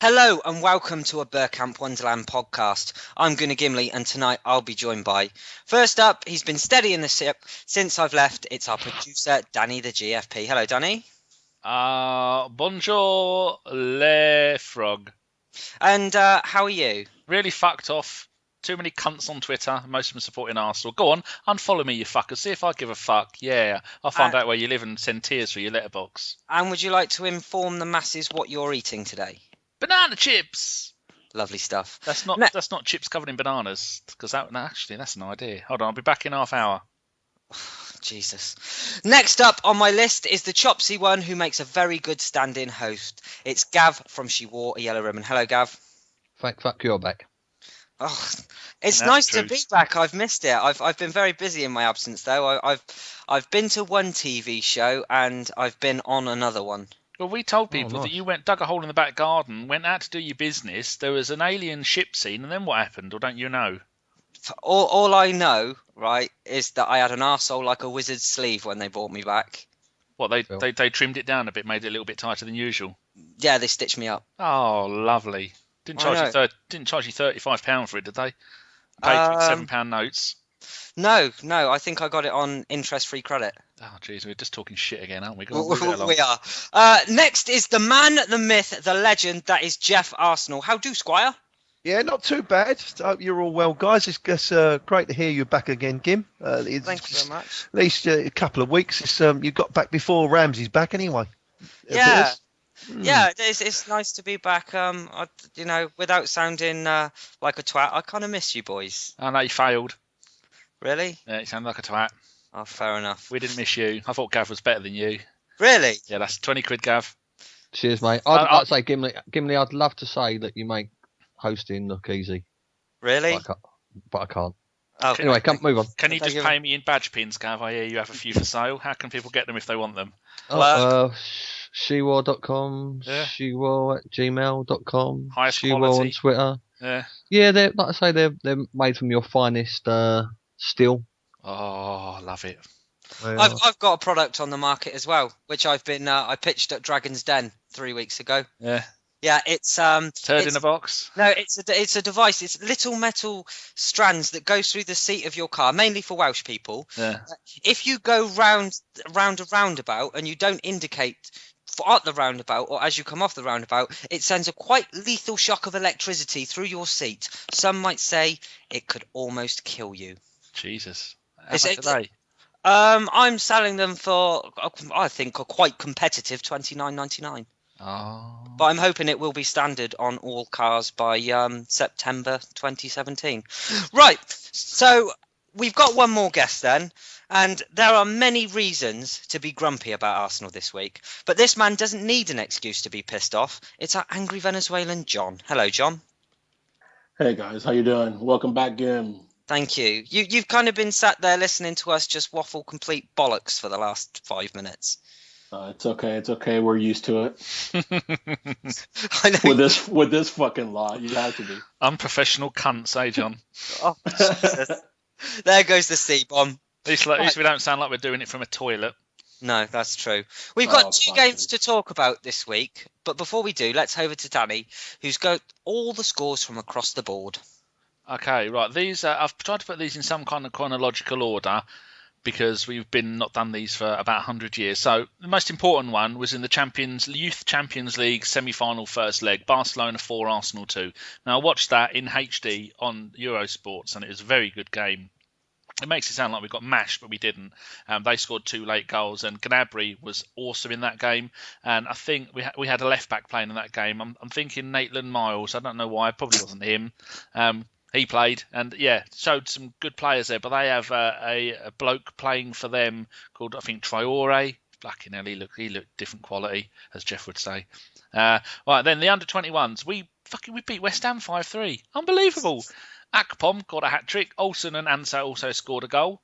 Hello and welcome to a Bergkamp Wonderland podcast. I'm Gimli and tonight I'll be joined by, first up, he's been steady in the ship since I've left. It's our producer, Danny the GFP. Hello, Danny. Bonjour, le frog. And how are you? Really fucked off. Too many cunts on Twitter, most of them supporting Arsenal. Go on, unfollow me, you fuckers. See if I give a fuck. Yeah, I'll find out where you live and send tears through your letterbox. And would you like to inform the masses what you're eating today? Banana chips! Lovely stuff. That's not chips covered in bananas, because that's an idea. Hold on, I'll be back in half hour. Jesus. Next up on my list is the chopsy one who makes a very good stand-in host. It's Gav from She Wore a Yellow Ribbon. Hello, Gav. Fuck, you're back. Oh, it's nice to be back. I've missed it. I've been very busy in my absence, though. I've been to one TV show and I've been on another one. Well, we told people that you dug a hole in the back garden, went out to do your business. There was an alien ship scene, and then what happened? Or don't you know? All I know, right, is that I had an arsehole like a wizard's sleeve when they brought me back. What, they trimmed it down a bit, made it a little bit tighter than usual? Yeah, they stitched me up. Oh, lovely. Didn't charge you £35 for it, did they? Paid with £7 notes. No, I think I got it on interest-free credit. Oh, jeez, we're just talking shit again, aren't we? We are. Next is the man, the myth, the legend, that is Geoff Arsenal. How do, Squire? Yeah, not too bad. I hope you're all well, guys. It's great to hear you back again, Gim. Thank you very much. At least a couple of weeks. You got back before Ramsey's back anyway. Yeah. Yeah, it's nice to be back. Without sounding like a twat, I kind of miss you boys. I know you failed. Really? Yeah, you sound like a twat. Oh, fair enough. We didn't miss you. I thought Gav was better than you. Really? Yeah, that's 20 quid, Gav. Cheers, mate. I'd say, Gimli, I'd love to say that you make hosting look easy. Really? But I can't. Oh, anyway, move on. Can you just pay me in badge pins, Gav? I hear you have a few for sale. How can people get them if they want them? Shewar.com, Shewar@gmail.com, Highest Shewar quality on Twitter. Yeah, they're like I say, they're made from your finest steel. Oh, love it. I've got a product on the market as well, which I pitched at Dragon's Den 3 weeks ago. Yeah, it's turd in a box. No, it's a device. It's little metal strands that go through the seat of your car, mainly for Welsh people. Yeah. If you go round a roundabout and you don't indicate at the roundabout or as you come off the roundabout, it sends a quite lethal shock of electricity through your seat. Some might say it could almost kill you. Jesus. How much are they? I'm selling them for, I think, a quite competitive $29.99. Oh. But I'm hoping it will be standard on all cars by September 2017. Right, so we've got one more guest then, and there are many reasons to be grumpy about Arsenal this week. But this man doesn't need an excuse to be pissed off. It's our angry Venezuelan John. Hello, John. Hey guys, how you doing? Welcome back, Gim. Thank you. You've kind of been sat there listening to us just waffle complete bollocks for the last 5 minutes. It's okay. We're used to it. I know. With this fucking lot, you have to be. Unprofessional cunts, eh, John? Oh, Jesus. There goes the C-bomb. At least we don't sound like we're doing it from a toilet. No, that's true. We've got two games to talk about this week, but before we do, let's over to Danny, who's got all the scores from across the board. Okay, right. These I've tried to put these in some kind of chronological order, because we've not done these for about 100 years. So the most important one was in the Youth Champions League semi-final first leg, Barcelona 4, Arsenal 2. Now, I watched that in HD on Eurosports, and it was a very good game. It makes it sound like we got mashed, but we didn't. They scored 2 late goals, and Gnabry was awesome in that game. And I think we had a left-back playing in that game. I'm thinking Maitland Miles. I don't know why. It probably wasn't him. He played and, showed some good players there. But they have a bloke playing for them called, I think, Traore. Fucking hell, he looked different quality, as Geoff would say. Right, then the under-21s. We beat West Ham 5-3. Unbelievable. Akpom got a hat-trick. Olsen and Ansah also scored a goal.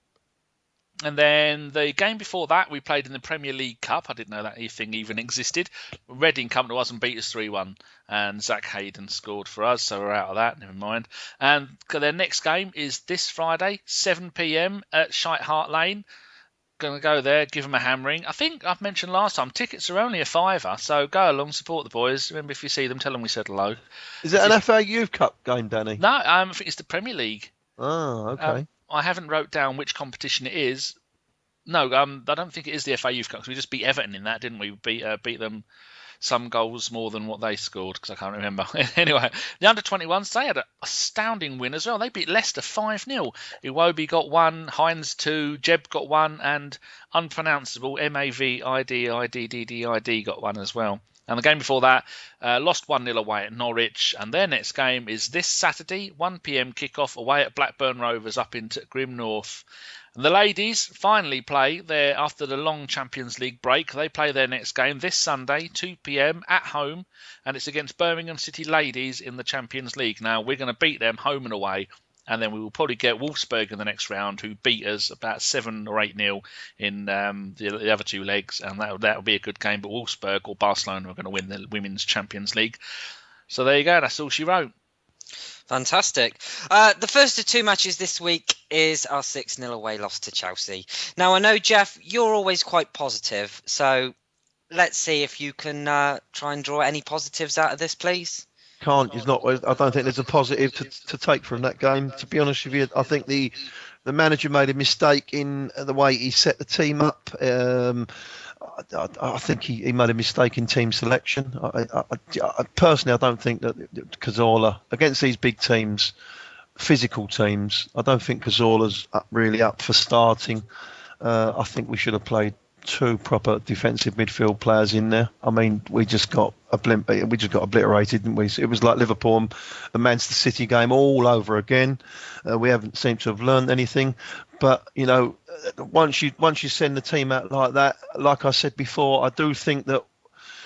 And then the game before that, we played in the Premier League Cup. I didn't know that thing even existed. Reading come to us and beat us 3-1. And Zach Hayden scored for us, so we're out of that. Never mind. And their next game is this Friday, 7 p.m. at Shite Hart Lane. going to go there, give them a hammering. I think I've mentioned last time, tickets are only a £5, so go along, support the boys. Remember, if you see them, tell them we said hello. Is it an FA Youth Cup game, Danny? No, I think it's the Premier League. Oh, okay. I haven't wrote down which competition it is. No, I don't think it is the FA Youth Cup, because we just beat Everton in that, didn't we? Beat them some goals more than what they scored, because I can't remember. Anyway, the under-21s, they had an astounding win as well. They beat Leicester 5-0. Iwobi got one, Hines 2, Jeb got one, and unpronounceable Mavididdid got one as well. And the game before that, lost 1-0 away at Norwich, and their next game is this Saturday, 1 p.m. kickoff away at Blackburn Rovers up into Grim North. And the ladies finally play there after the long Champions League break. They play their next game this Sunday, 2 p.m. at home, and it's against Birmingham City Ladies in the Champions League. Now, we're going to beat them home and away, and then we will probably get Wolfsburg in the next round, who beat us about 7 or 8-0 in the other two legs, and that will be a good game. But Wolfsburg or Barcelona are going to win the Women's Champions League. So there you go. That's all she wrote. Fantastic. The first of two matches this week is our 6-0 away loss to Chelsea. Now, I know, Geoff, you're always quite positive, so let's see if you can try and draw any positives out of this, please. Can't. It's not. I don't think there's a positive to take from that game. To be honest with you, I think the manager made a mistake in the way he set the team up. I think he made a mistake in team selection. I personally, I don't think that Cazorla, against these big teams, physical teams, I don't think Cazorla's really up for starting. I think we should have played 2 proper defensive midfield players in there. I mean, we just got obliterated, didn't we? It was like Liverpool and the Manchester City game all over again. We haven't seemed to have learned anything. But you know, once you send the team out like that, like I said before, I do think that,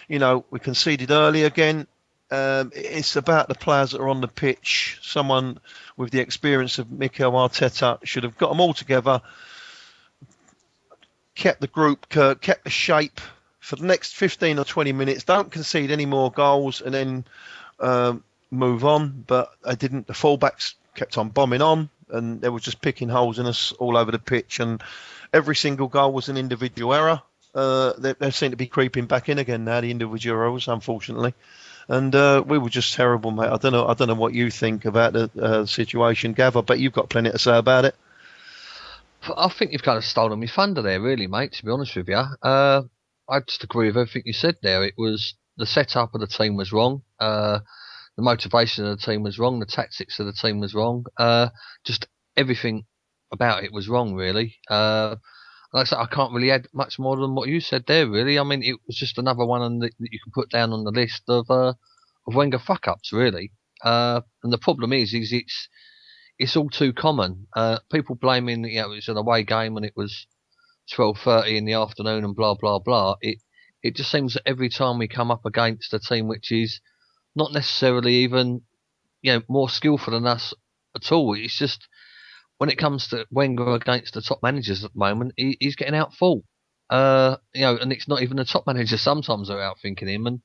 you know, we conceded early again. It's about the players that are on the pitch. Someone with the experience of Mikel Arteta should have got them all together, kept the group, kept the shape for the next 15 or 20 minutes. Don't concede any more goals and then move on. But they didn't. The fullbacks kept on bombing on, and they were just picking holes in us all over the pitch. And every single goal was an individual error. They seem to be creeping back in again now, the individual errors, unfortunately. And we were just terrible, mate. I don't know what you think about the situation, Gav. I bet you've got plenty to say about it. I think you've kind of stolen my thunder there, really, mate, to be honest with you. I just agree with everything you said there. It was the setup of the team was wrong. The motivation of the team was wrong. The tactics of the team was wrong. Just everything about it was wrong, really. Like I said, I can't really add much more than what you said there, really. I mean, it was just another one that you can put down on the list of Wenger fuck-ups, really. And the problem is it's all too common. People blaming, you know, it was an away game and it was 12:30 in the afternoon and blah blah blah. It just seems that every time we come up against a team which is not necessarily even, you know, more skillful than us at all, it's just when it comes to Wenger against the top managers at the moment, he's getting outfought. You know, and it's not even the top managers sometimes are outthinking him, and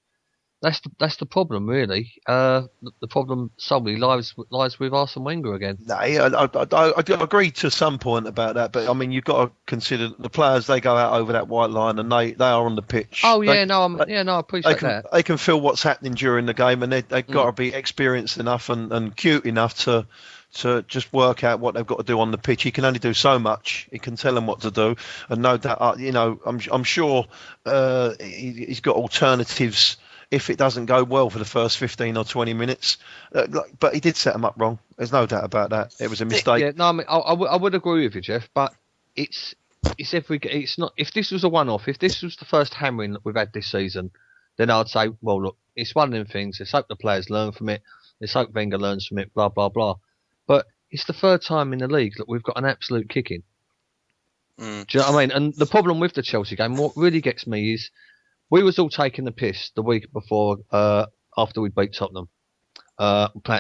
that's the problem, really. The problem solely lies with Arsene Wenger again. No, I agree to some point about that, but I mean, you've got to consider the players. They go out over that white line, and they are on the pitch. Oh yeah, I appreciate that. They can feel what's happening during the game, and they've got to be experienced enough and cute enough to just work out what they've got to do on the pitch. He can only do so much. He can tell them what to do, and no doubt, you know, I'm sure he's got alternatives if it doesn't go well for the first 15 or 20 minutes. But he did set them up wrong. There's no doubt about that. It was a mistake. Yeah, no, I mean, I would agree with you, Geoff, but it's not. If this was a one-off, if this was the first hammering that we've had this season, then I'd say, well, look, it's one of them things. Let's hope the players learn from it. Let's hope Wenger learns from it, blah, blah, blah. But it's the third time in the league that we've got an absolute kicking. Do you know what I mean? And the problem with the Chelsea game, what really gets me is, we was all taking the piss the week before, after we beat Tottenham.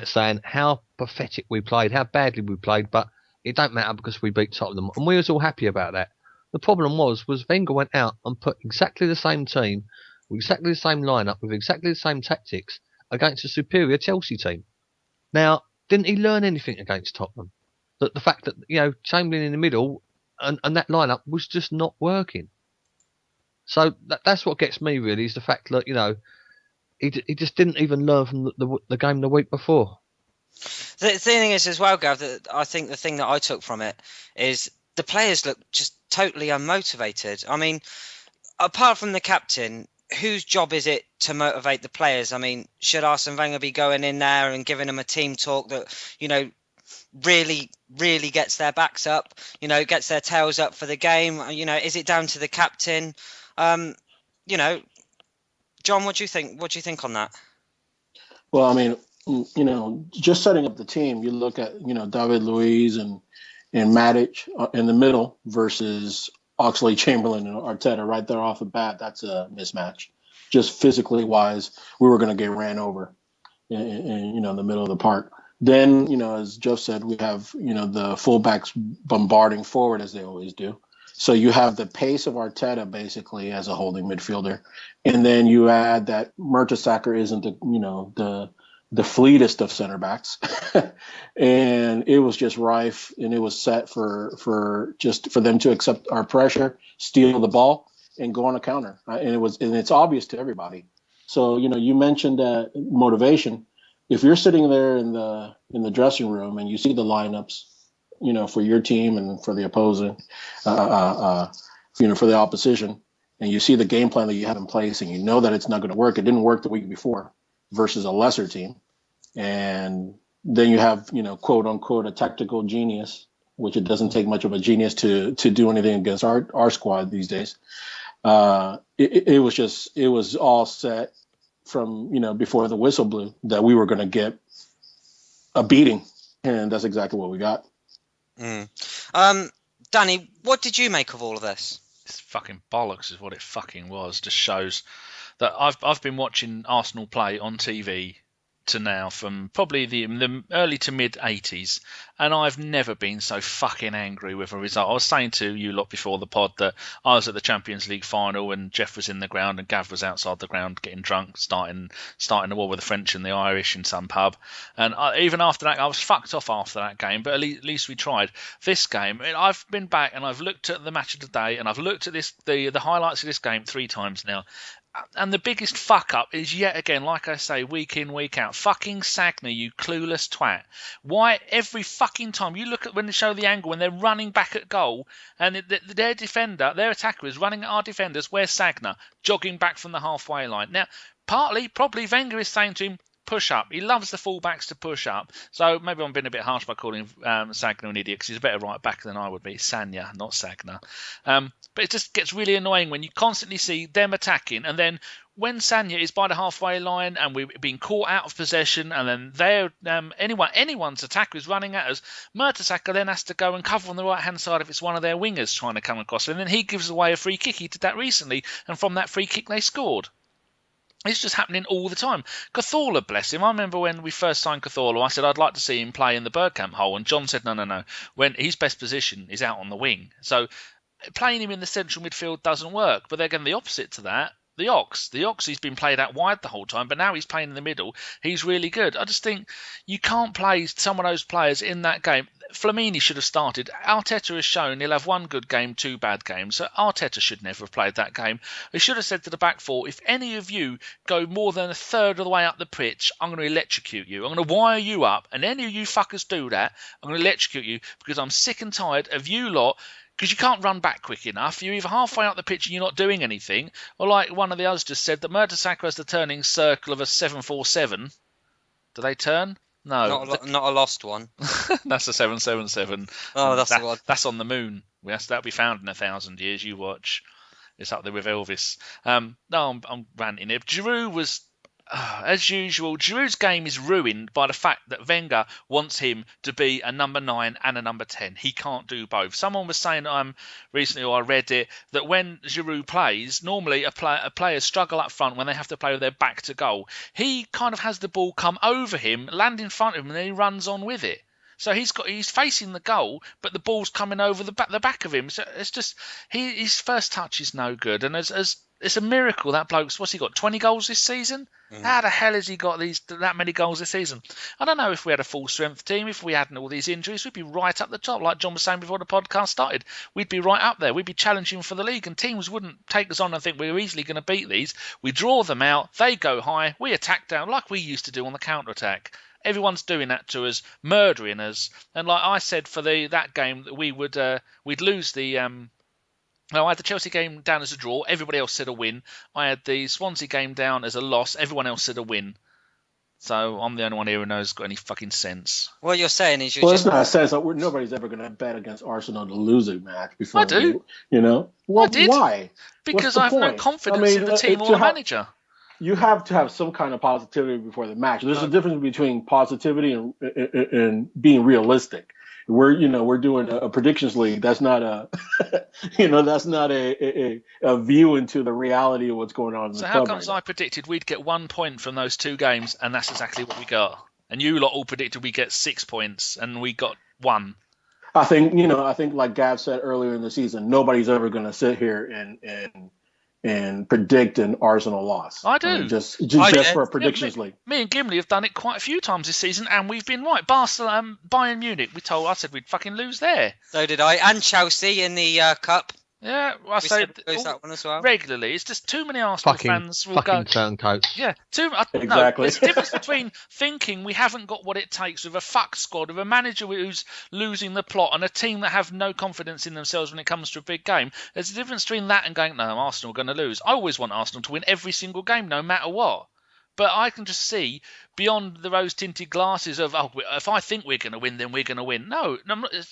Saying how pathetic we played, how badly we played, but it don't matter because we beat Tottenham. And we was all happy about that. The problem was Wenger went out and put exactly the same team, with exactly the same lineup, with exactly the same tactics against a superior Chelsea team. Now, didn't he learn anything against Tottenham? The fact that, you know, Chamberlain in the middle, and that lineup was just not working. So that's what gets me really, is the fact that, you know, he just didn't even learn from the game the week before. The thing is as well, Gav, that I think the thing that I took from it is the players look just totally unmotivated. I mean, apart from the captain, whose job is it to motivate the players? I mean, should Arsene Wenger be going in there and giving them a team talk that, you know, really gets their backs up, you know, gets their tails up for the game? You know, is it down to the captain? You know, John, what do you think? What do you think on that? Well, I mean, you know, just setting up the team, you look at, you know, David Luiz and Matic in the middle versus Oxlade-Chamberlain and Arteta right there off the bat. That's a mismatch. Just physically wise, we were going to get ran over in, you know, the middle of the park. Then, you know, as Geoff said, we have, you know, the fullbacks bombarding forward as they always do. So you have the pace of Arteta basically as a holding midfielder, and then you add that Mertesacker isn't the, you know, the fleetest of center backs, and it was just rife, and it was set for them to accept our pressure, steal the ball, and go on a counter, and it's obvious to everybody. So, you know, you mentioned motivation. If you're sitting there in the dressing room and you see the lineups, you know, for your team and for the opposing, you know, for the opposition, and you see the game plan that you have in place, and you know that it's not going to work. It didn't work the week before versus a lesser team. And then you have, you know, quote unquote, a tactical genius, which it doesn't take much of a genius to do anything against our squad these days. It was all set from, you know, before the whistle blew that we were going to get a beating. And that's exactly what we got. Danny, what did you make of all of this? It's fucking bollocks is what it fucking was. Just shows that I've been watching Arsenal play on TV to now from probably the early to mid 80s, and I've never been so fucking angry with a result. I was saying to you lot before the pod that I was at the Champions League final and Geoff was in the ground and Gav was outside the ground getting drunk, starting the war with the French and the Irish in some pub. And even after that, I was fucked off after that game, but at least we tried. This game, I've been back and I've looked at the match of the day and I've looked at the highlights of this game 3 times now. And the biggest fuck up is yet again, like I say, week in, week out, fucking Sagna, you clueless twat. Why every fucking time you look at when they show the angle when they're running back at goal and their defender, their attacker is running at our defenders, where's Sagna? Jogging back from the halfway line. Now, partly, probably Wenger is saying to him, push up. He loves the fullbacks to push up. So maybe I'm being a bit harsh by calling Sagna an idiot because he's a better right back than I would be. Sanya, not Sagna. But it just gets really annoying when you constantly see them attacking and then when Sanya is by the halfway line and we're being caught out of possession and then they're anyone's attacker is running at us, Mertesacker then has to go and cover on the right-hand side if it's one of their wingers trying to come across. And then he gives away a free kick. He did that recently and from that free kick they scored. It's just happening all the time. Cazorla, bless him. I remember when we first signed Cazorla, I said I'd like to see him play in the Bergkamp hole, and John said no. When his best position is out on the wing. So playing him in the central midfield doesn't work. But again, the opposite to that, the Ox, he's been played out wide the whole time, but now he's playing in the middle. He's really good. I just think you can't play some of those players in that game. Flamini should have started. Arteta has shown he'll have 1 good game, 2 bad games. So Arteta should never have played that game. He should have said to the back 4, if any of you go more than a third of the way up the pitch, I'm going to electrocute you. I'm going to wire you up. And any of you fuckers do that, I'm going to electrocute you because I'm sick and tired of you lot. Because you can't run back quick enough. You're either halfway up the pitch and you're not doing anything, or like one of the others just said, that Mertesacker has the turning circle of a 747. Do they turn? No. Not a lost one. That's a 777. Oh, that's the one. That's on the moon. That'll be found in 1,000 years. You watch. It's up there with Elvis. No, I'm ranting here. Giroud was... as usual, Giroud's game is ruined by the fact that Wenger wants him to be a number 9 and a number 10. He can't do both. Someone was saying recently, or I read it, that when Giroud plays, normally a player struggle up front when they have to play with their back to goal. He kind of has the ball come over him, land in front of him, and then he runs on with it. So he's facing the goal, but the ball's coming over the back of him. So it's just his first touch is no good, and as it's a miracle that bloke's what's he got 20 goals this season. How the hell has he got that many goals this season? I don't know if we had a full strength team, if we hadn't all these injuries, we'd be right up the top. Like John was saying before the podcast started, we'd be right up there. We'd be challenging for the league, and teams wouldn't take us on and think we're easily going to beat these. We draw them out, they go high, we attack down like we used to do on the counter attack. Everyone's doing that to us, murdering us. And like I said for that game, that we'd lose the. No, I had the Chelsea game down as a draw. Everybody else said a win. I had the Swansea game down as a loss. Everyone else said a win. So I'm the only one here who knows got any fucking sense. What you're saying is it's not a sense. Nobody's ever going to bet against Arsenal to lose a match before. I do. Well, I did. Why? Because I have no confidence in the team or the manager. You have to have some kind of positivity before the match. There's a difference between positivity and being realistic. We're doing a predictions league. That's not a view into the reality of what's going on in the club. So how comes I predicted we'd get 1 point from those two games, and that's exactly what we got? And you lot all predicted we get 6 points, and we got 1. I think like Gav said earlier in the season, nobody's ever going to sit here and predict an Arsenal loss. I do. Just for a predictions league. Me and Gimli have done it quite a few times this season, and we've been right. Barcelona, Bayern Munich, I said we'd fucking lose there. So did I. And Chelsea in the Cup. Yeah, I say that one as well. Regularly. It's just too many Arsenal fans will go. Turncoats. Yeah, exactly. No, there's a difference between thinking we haven't got what it takes with a fuck squad, with a manager who's losing the plot, and a team that have no confidence in themselves when it comes to a big game. There's a difference between that and going, no, Arsenal are going to lose. I always want Arsenal to win every single game, no matter what. But I can just see beyond the rose-tinted glasses of, if I think we're going to win, then we're going to win. No,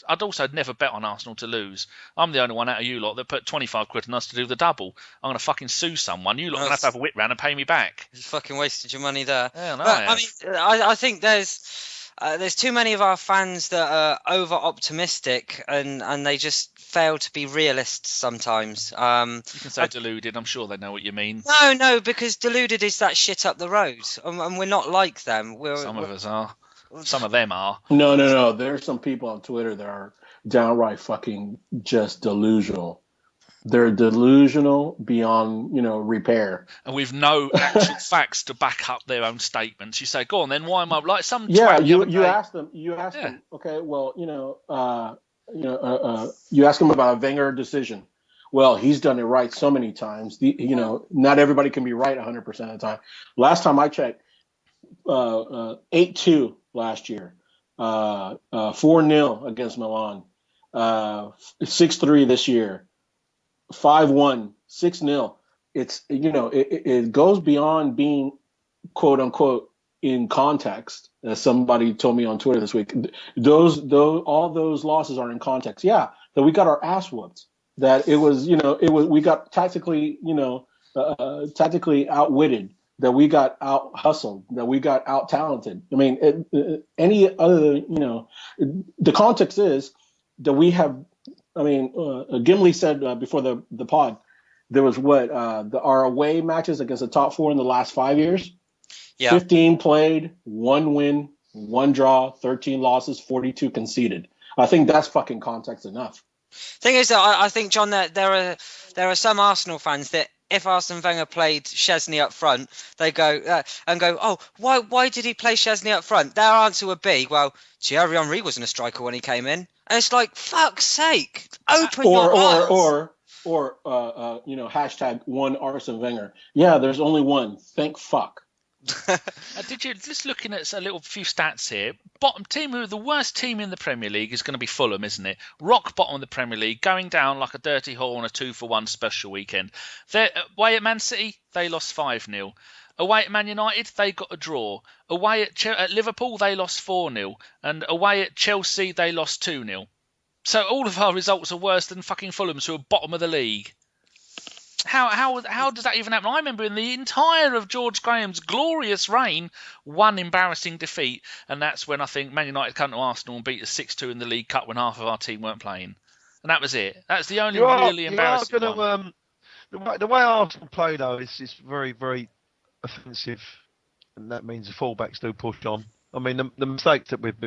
I'd also never bet on Arsenal to lose. I'm the only one out of you lot that put 25 quid on us to do the double. I'm going to fucking sue someone. You lot are going to have a whip round and pay me back. You fucking wasted your money there. Yeah, no, I think there's too many of our fans that are over-optimistic and they just fail to be realists sometimes. You can say deluded. I'm sure they know what you mean. No, because deluded is that shit up the road, and we're not like them. Some of us are. Some of them are. No. There's some people on Twitter that are downright fucking just delusional. They're delusional beyond, repair. And with no actual facts to back up their own statements. You say, go on then, why am I like some you ask them, okay, well, you ask him about a Wenger decision. Well, he's done it right so many times. Not everybody can be right 100% of the time. Last time I checked, 8-2 last year, 4-0 against Milan, 6-3 this year, 5-1, 6-0. It's it goes beyond being quote unquote in context. As somebody told me on Twitter this week, all those losses are in context. Yeah, that we got our ass whooped. That it was we got tactically outwitted. That we got out hustled. That we got out talented. I mean, any other the context is that we have. I mean, Gimli said before the pod, there was our away matches against the top 4 in the last 5 years. Yeah. 15 played, 1 win, 1 draw, 13 losses, 42 conceded. I think that's fucking context enough. Thing is that I think, John, that there are some Arsenal fans that if Arsene Wenger played Szczesny up front, they go oh, why did he play Szczesny up front? Their answer would be, well, Thierry Henry wasn't a striker when he came in. And it's like, fuck's sake, open your eyes. Or hashtag one Arsene Wenger. Yeah, there's only one. Thank fuck. Did you just looking at a little few stats here? Bottom team, the worst team in the Premier League is going to be Fulham, isn't it? Rock bottom of the Premier League, going down like a dirty hole on a 2-for-1 special weekend. Away at Man City, they lost 5-0. Away at Man United, they got a draw. Away at Liverpool, they lost 4-0. And away at Chelsea, they lost 2-0. So all of our results are worse than fucking Fulham's, who are bottom of the league. How does that even happen? I remember in the entire of George Graham's glorious reign, one embarrassing defeat, and that's when I think Man United come to Arsenal and beat us 6-2 in the League Cup when half of our team weren't playing. And that was it. That's the only really embarrassing one. The way Arsenal play, though, is very, very offensive, and that means the fullbacks do push on. I mean, the mistake that we've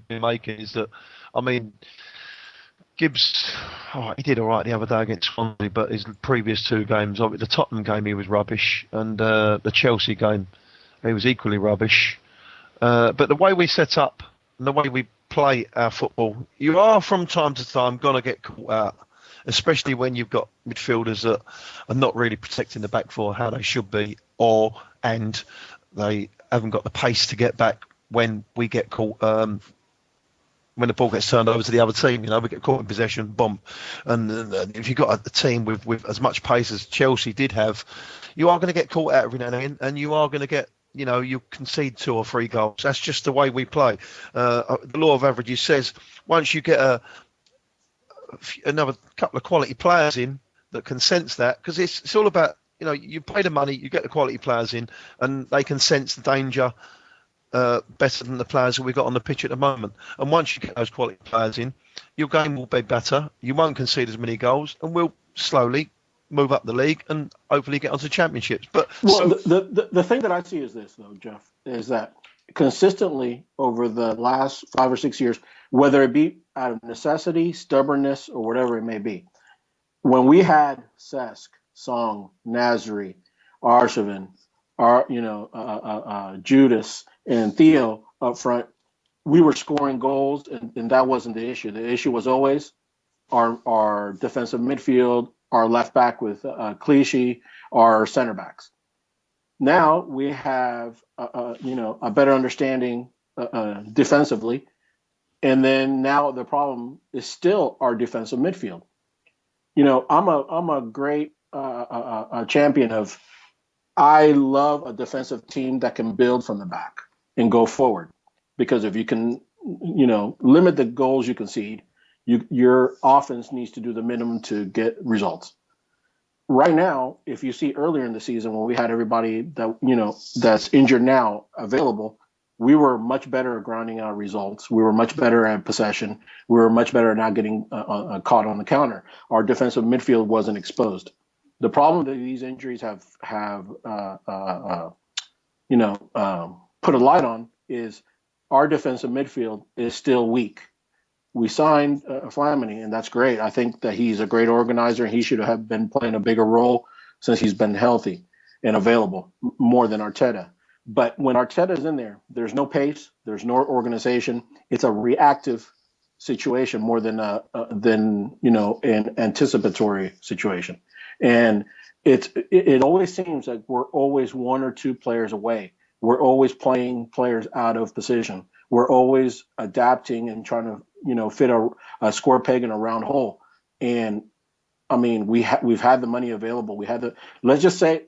been making is that, I mean, Gibbs, he did all right the other day against Swansea, but his previous two games, the Tottenham game, he was rubbish, and the Chelsea game, he was equally rubbish. But the way we set up and the way we play our football, you are from time to time going to get caught out, especially when you've got midfielders that are not really protecting the back four how they should be, and they haven't got the pace to get back when we get caught. When the ball gets turned over to the other team, we get caught in possession, bomb. And if you've got a team with as much pace as Chelsea did have, you are going to get caught out every now and again, and you are going to get, you concede 2 or 3 goals. That's just the way we play. The law of averages says once you get another couple of quality players in that can sense that, because it's all about, you pay the money, you get the quality players in, and they can sense the danger better than the players that we've got on the pitch at the moment. And once you get those quality players in, your game will be better. You won't concede as many goals, and we'll slowly move up the league and hopefully get onto championships. But the thing that I see is this, though, Geoff, is that consistently over the last 5 or 6 years, whether it be out of necessity, stubbornness, or whatever it may be, when we had Cesc, Song, Nasri, Arshavin, Judas, and Theo up front, we were scoring goals, and that wasn't the issue. The issue was always our defensive midfield, our left back with Clichy, our center backs. Now we have a better understanding defensively, and then now the problem is still our defensive midfield. I'm a great champion of. I love a defensive team that can build from the back and go forward, because if you can, limit the goals you concede, your offense needs to do the minimum to get results. Right now, if you see earlier in the season when we had everybody that, that's injured now available, we were much better at grounding out results. We were much better at possession. We were much better at not getting caught on the counter. Our defensive midfield wasn't exposed. The problem that these injuries have put a light on is our defensive midfield is still weak. We signed Flamini, and that's great. I think that he's a great organizer, and he should have been playing a bigger role since he's been healthy and available more than Arteta. But when Arteta's in there, there's no pace, there's no organization. It's a reactive situation more than an anticipatory situation. And it always seems like we're always 1 or 2 players away. We're always playing players out of position. We're always adapting and trying to, fit a square peg in a round hole. And I mean, we've had the money available. Let's just say,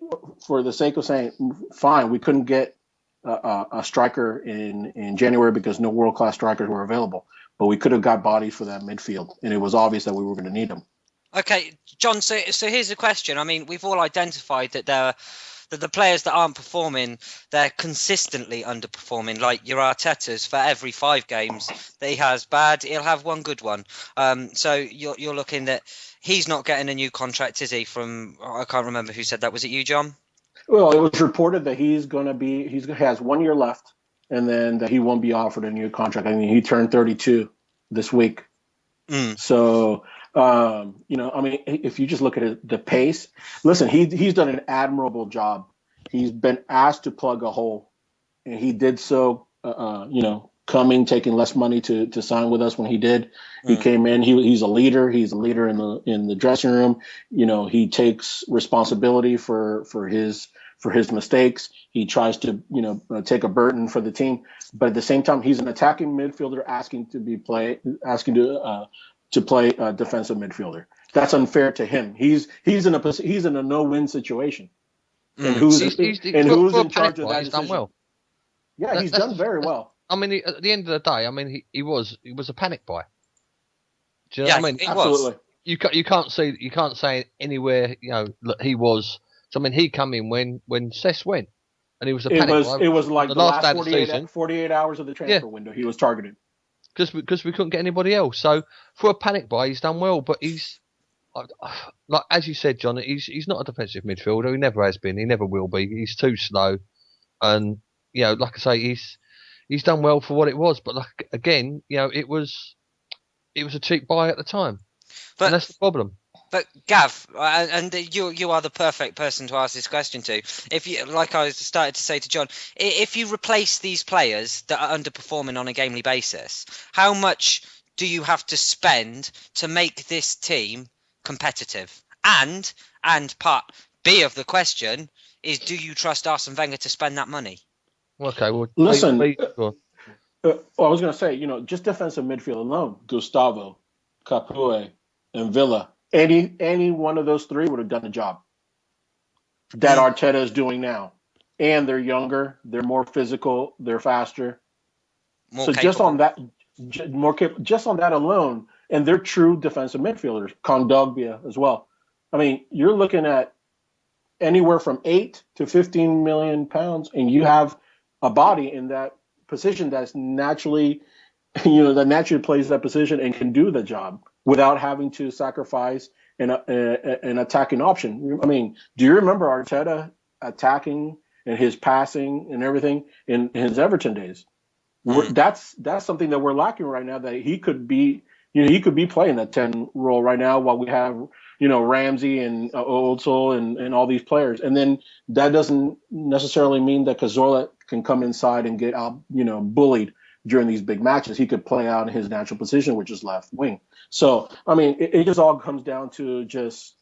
for the sake of saying, fine, we couldn't get a striker in January because no world-class strikers were available. But we could have got bodies for that midfield, and it was obvious that we were going to need them. Okay, John, so here's the question. I mean, we've all identified that the players that aren't performing, they're consistently underperforming. Like your Arteta's, for every 5 games that he has bad, he'll have 1 good one. So you're looking that he's not getting a new contract, is he? I can't remember who said that. Was it you, John? Well, it was reported that he has 1 year left, and then that he won't be offered a new contract. I mean, he turned 32 this week. So, if you just look at the pace, listen, he's done an admirable job. He's been asked to plug a hole, and he did so, taking less money to sign with us when he did. He came in, he's a leader. He's a leader in the dressing room. He takes responsibility for his mistakes. He tries to, take a burden for the team, but at the same time, he's an attacking midfielder asking to play a defensive midfielder. That's unfair to him. He's in a no-win situation. And who's in charge of that decision? Done well. Yeah, he's done very well. I mean, at the end of the day, I mean, he was a panic buy. Do you know what I mean? Absolutely. You can't say anywhere. Look, he was. So, I mean, he come in when Cesc went, and he was a panic buy. It was like the last 48 hours of the transfer window. He was targeted because we couldn't get anybody else. So for a panic buy, he's done well. But he's like, as you said, John, he's not a defensive midfielder. He never has been. He never will be. He's too slow, and like I say, he's done well for what it was. But like, again, it was a cheap buy at the time, and that's the problem. But Gav, and you are the perfect person to ask this question to. If you, like I started to say to John, if you replace these players that are underperforming on a gamely basis, how much do you have to spend to make this team competitive? And part B of the question is, do you trust Arsene Wenger to spend that money? Okay, well, listen. I was going to say, just defensive midfield alone, Gustavo, Capoue, and Villa. Any one of those three would have done the job that Arteta is doing now. And they're younger, they're more physical, they're faster. More capable. Just on that alone, and they're true defensive midfielders, Kondogbia as well. I mean, you're looking at anywhere from 8 to 15 million pounds, and you have a body in that position that's naturally plays that position and can do the job without having to sacrifice an attacking option. I mean, do you remember Arteta attacking and his passing and everything in his Everton days? That's something that we're lacking right now. That he could be playing that 10 role right now while we have Ramsey and Ozil and all these players. And then that doesn't necessarily mean that Cazorla can come inside and get out bullied during these big matches. He could play out in his natural position, which is left wing. So, I mean, it just all comes down to just,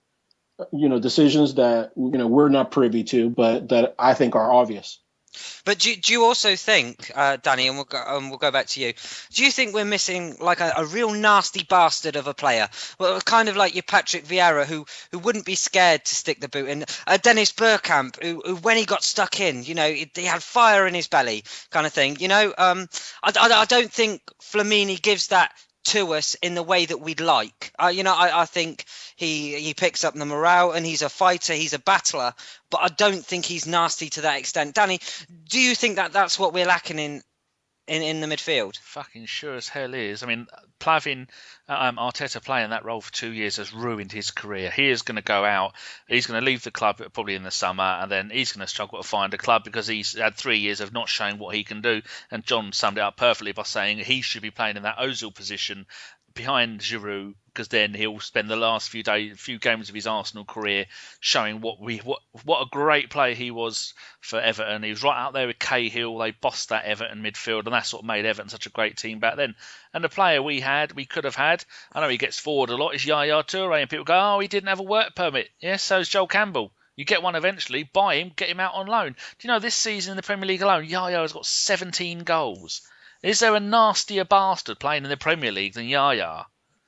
decisions that, we're not privy to, but that I think are obvious. But do you also think, Danny, and we'll go back to you, do you think we're missing like a real nasty bastard of a player? Well, kind of like your Patrick Vieira, who wouldn't be scared to stick the boot in. Dennis Bergkamp, who when he got stuck in, he had fire in his belly, kind of thing. I don't think Flamini gives that to us in the way that we'd like. I think he picks up the morale, and he's a fighter, he's a battler, but I don't think he's nasty to that extent. Danny, do you think that that's what we're lacking in the midfield? Fucking sure as hell is. I mean, Plavin, Arteta playing that role for 2 years has ruined his career. He is going to go out. He's going to leave the club probably in the summer, and then he's going to struggle to find a club because he's had 3 years of not showing what he can do. And John summed it up perfectly by saying he should be playing in that Ozil position behind Giroud, because then he'll spend the last few games of his Arsenal career showing what a great player he was for Everton. He was right out there with Cahill. They bossed that Everton midfield, and that's what made Everton such a great team back then. And the player we could have had, I know he gets forward a lot, is Yaya Toure, and people go, oh, he didn't have a work permit. Yes, so's Joel Campbell. You get one eventually, buy him, get him out on loan. Do you know this season in the Premier League alone, Yaya has got 17 goals. Is there a nastier bastard playing in the Premier League than Yaya?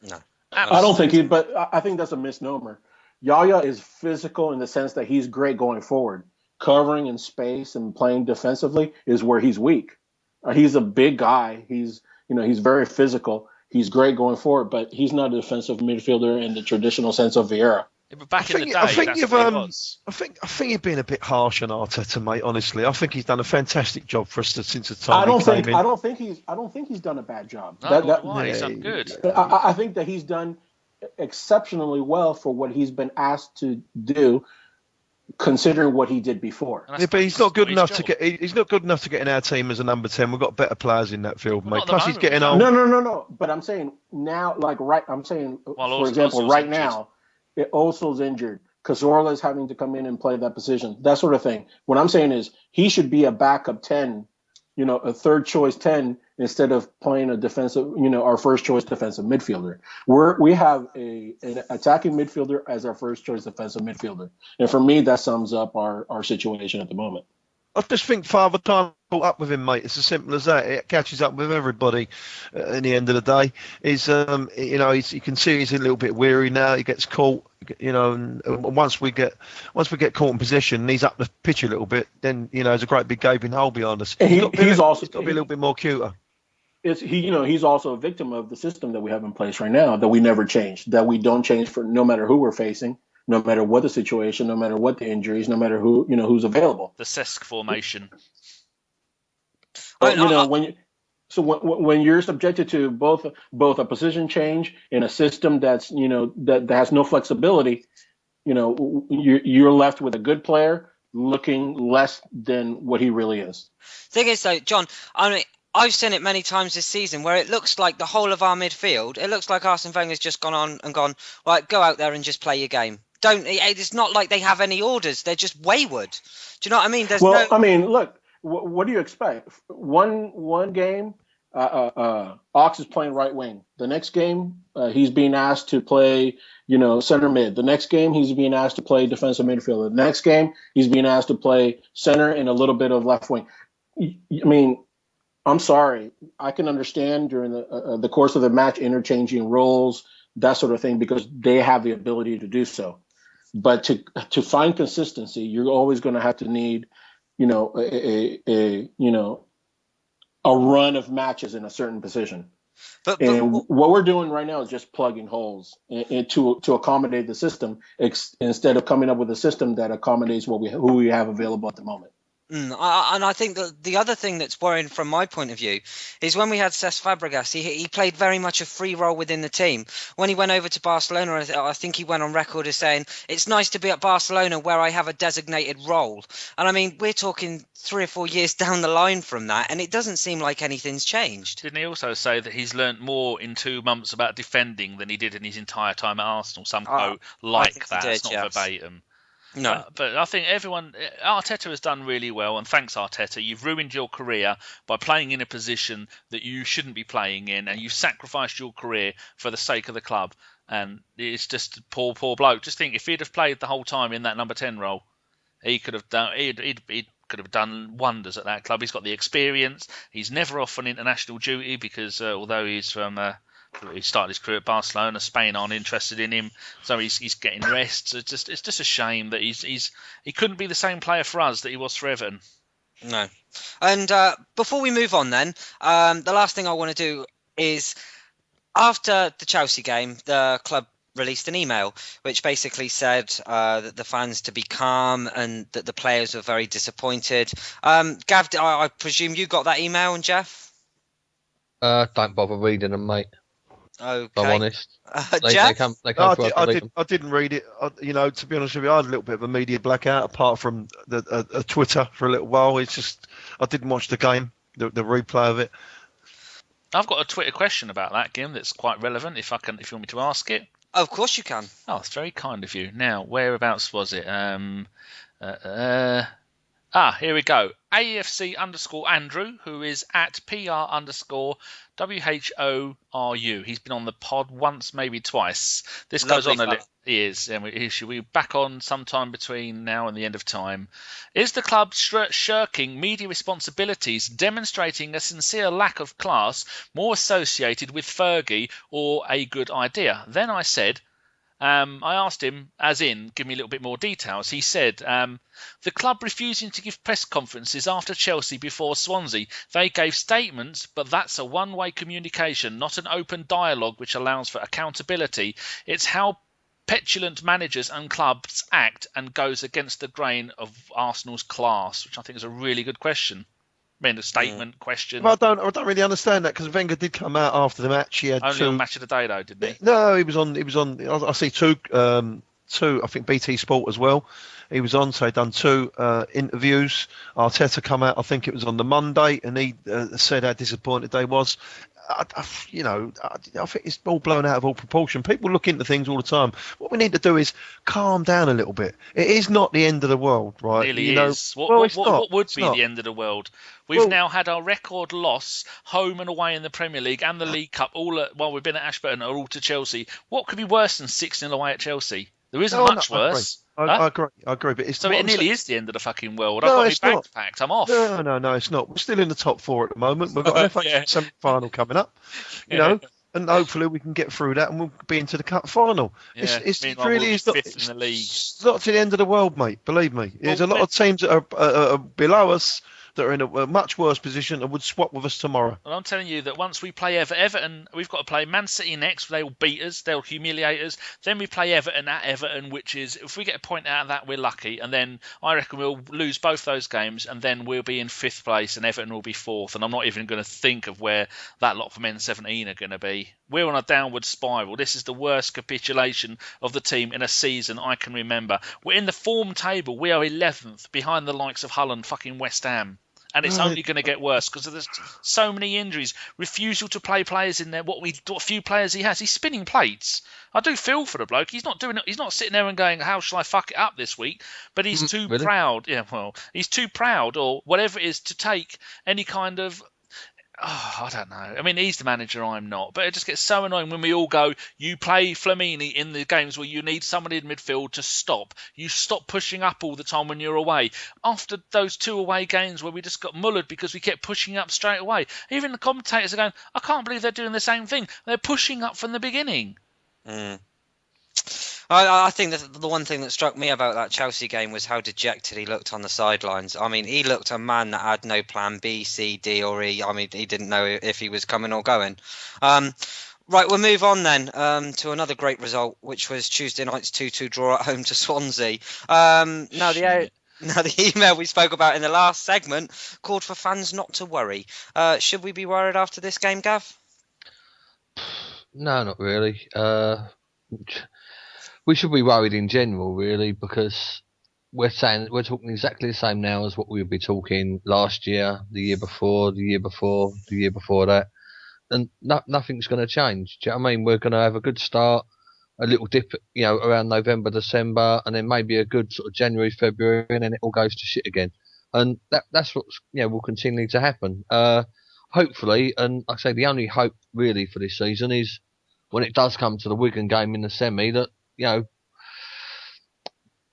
No. I don't think but I think that's a misnomer. Yaya is physical in the sense that he's great going forward. Covering in space and playing defensively is where he's weak. He's a big guy. He's very physical. He's great going forward, but he's not a defensive midfielder in the traditional sense of Vieira. Yeah, but back in the day, I think you're being a bit harsh on Arteta, mate. Honestly, I think he's done a fantastic job for us since the time I don't think he's done a bad job. He's done good. I think that he's done exceptionally well for what he's been asked to do, considering what he did before. Yeah, but he's not good enough to get. He's not good enough to get in our team as a number 10. We've got better players in that field, mate. Plus, he's getting old. No. But I'm saying now, for example, right now. Ozil's injured. Cazorla is having to come in and play that position, that sort of thing. What I'm saying is he should be a backup 10, a third choice 10 instead of playing a defensive, our first choice defensive midfielder. We have an attacking midfielder as our first choice defensive midfielder. And for me, that sums up our situation at the moment. I just think Father Time caught up with him, mate. It's as simple as that. It catches up with everybody at the end of the day. You can see he's a little bit weary now. He gets caught, and once we get caught in position and he's up the pitch a little bit, then, there's a great big gaping hole behind us. He's got to be a little bit more cuter. He's also a victim of the system that we have in place right now that we never change, that we don't change for no matter who we're facing. No matter what the situation, no matter what the injuries, no matter who's available. The Cesc formation. When you're subjected to both a position change and a system that's that has no flexibility, you're left with a good player looking less than what he really is. Thing is, though, John, I've seen it many times this season where it looks like the whole of our midfield, it looks like Arsene Wenger's just gone on and gone, right, go out there and just play your game. It's not like they have any orders. They're just wayward. Do you know what I mean? I mean, look, what do you expect? One game, Ox is playing right wing. The next game, he's being asked to play, center mid. The next game, he's being asked to play defensive midfielder. The next game, he's being asked to play center and a little bit of left wing. I mean, I'm sorry. I can understand during the course of the match interchanging roles, that sort of thing, because they have the ability to do so. But to find consistency, you're always going to have to need, a run of matches in a certain position. And what we're doing right now is just plugging holes to accommodate the system, instead of coming up with a system that accommodates who we have available at the moment. And I think that the other thing that's worrying from my point of view is when we had Cesc Fabregas, he played very much a free role within the team. When he went over to Barcelona, I think he went on record as saying, it's nice to be at Barcelona where I have a designated role. And I mean, we're talking 3 or 4 years down the line from that, and it doesn't seem like anything's changed. Didn't he also say that he's learnt more in 2 months about defending than he did in his entire time at Arsenal? Some quote like that, it's not verbatim. No, but I think Arteta has done really well, and thanks Arteta. You've ruined your career by playing in a position that you shouldn't be playing in, and you've sacrificed your career for the sake of the club. And it's just poor bloke. Just think, if he'd have played the whole time in that number 10 role, he could have done. He could have done wonders at that club. He's got the experience. He's never off on international duty because although he's from. He started his career at Barcelona. Spain aren't interested in him, so he's getting rest. So it's just a shame that he couldn't be the same player for us that he was for Everton. No. And before we move on, then the last thing I want to do is, after the Chelsea game, the club released an email which basically said that the fans to be calm and that the players were very disappointed. Gav, I presume you got that email, and Geoff? Don't bother reading them, mate. Okay. I'm honest. Geoff? I didn't read it. To be honest with you, I had a little bit of a media blackout, apart from the Twitter for a little while. It's just I didn't watch the game, the replay of it. I've got a Twitter question about that game that's quite relevant. If you want me to ask it. Of course you can. Oh, it's very kind of you. Now, whereabouts was it? Here we go. AFC_Andrew, who is at PR_WHORU. He's been on the pod once, maybe twice. This Lovely goes on a fella. little. He is. And we're back on sometime between now and the end of time. Is the club shirking media responsibilities, demonstrating a sincere lack of class, more associated with Fergie, or a good idea? Then I said, I asked him, as in, give me a little bit more details. He said, the club refusing to give press conferences after Chelsea before Swansea. They gave statements, but that's a one-way communication, not an open dialogue which allows for accountability. It's how petulant managers and clubs act and goes against the grain of Arsenal's class, which I think is a really good question. I mean, a statement question. Well, I don't really understand that, because Wenger did come out after the match. He had only on Match of the Day, though, didn't he? No, he was on. I see two. I think BT Sport as well. He was on, so he'd done 2 interviews. Arteta come out, I think it was on the Monday, and he said how disappointed they was. I think it's all blown out of all proportion. People look into things all the time. What we need to do is calm down a little bit. It is not the end of the world, right? It really is. What would be the end of the world? We've now had our record loss home and away in the Premier League and the League Cup. While we've been at Ashburton, are all to Chelsea. What could be worse than 6-0 away at Chelsea? There isn't much worse. I agree, but it's so it nearly is the end of the fucking world. No, I've got my bags packed. I'm off. No, it's not. We're still in the top 4 at the moment. We've got an FA semi-final coming up, and hopefully we can get through that and we'll be into the cup final. Yeah. It really is not. Fifth in the league. It's not to the end of the world, mate. Believe me. There's a lot of teams that are below us that are in a much worse position and would swap with us tomorrow. Well, I'm telling you that once we play Everton, we've got to play Man City next. They'll beat us. They'll humiliate us. Then we play Everton at Everton, which is, if we get a point out of that, we're lucky. And then I reckon we'll lose both those games, and then we'll be in 5th place and Everton will be 4th. And I'm not even going to think of where that lot from N17 are going to be. We're on a downward spiral. This is the worst capitulation of the team in a season I can remember. We're in the form table. We are 11th, behind the likes of Hull and fucking West Ham. and it's only going to get worse because there's so many injuries. Refusal to play players in there. What few players he has, he's spinning plates. I do feel for the bloke. He's not doing it. He's not sitting there and going, "How shall I fuck it up this week?" But he's too proud. Yeah, well, he's too proud, or whatever it is, to take any kind of. Oh, I don't know. I mean, he's the manager, I'm not. But it just gets so annoying when we all go, you play Flamini in the games where you need somebody in midfield to stop. You stop pushing up all the time when you're away. After those 2 away games where we just got mullered because we kept pushing up straight away, even the commentators are going, I can't believe they're doing the same thing. They're pushing up from the beginning. I think that the one thing that struck me about that Chelsea game was how dejected he looked on the sidelines. I mean, he looked a man that had no plan B, C, D or E. I mean, he didn't know if he was coming or going. Right, we'll move on then to another great result, which was Tuesday night's 2-2 draw at home to Swansea. Now, the email we spoke about in the last segment called for fans not to worry. Should we be worried after this game, Gav? No, not really. We should be worried in general, really, because we're talking exactly the same now as what we would be talking last year, the year before, the year before, the year before that, and nothing's going to change. Do you know what I mean? We're going to have a good start, a little dip, around November, December, and then maybe a good sort of January, February, and then it all goes to shit again. And that's what will continue to happen. Hopefully, and like I say, the only hope really for this season is when it does come to the Wigan game in the semi that.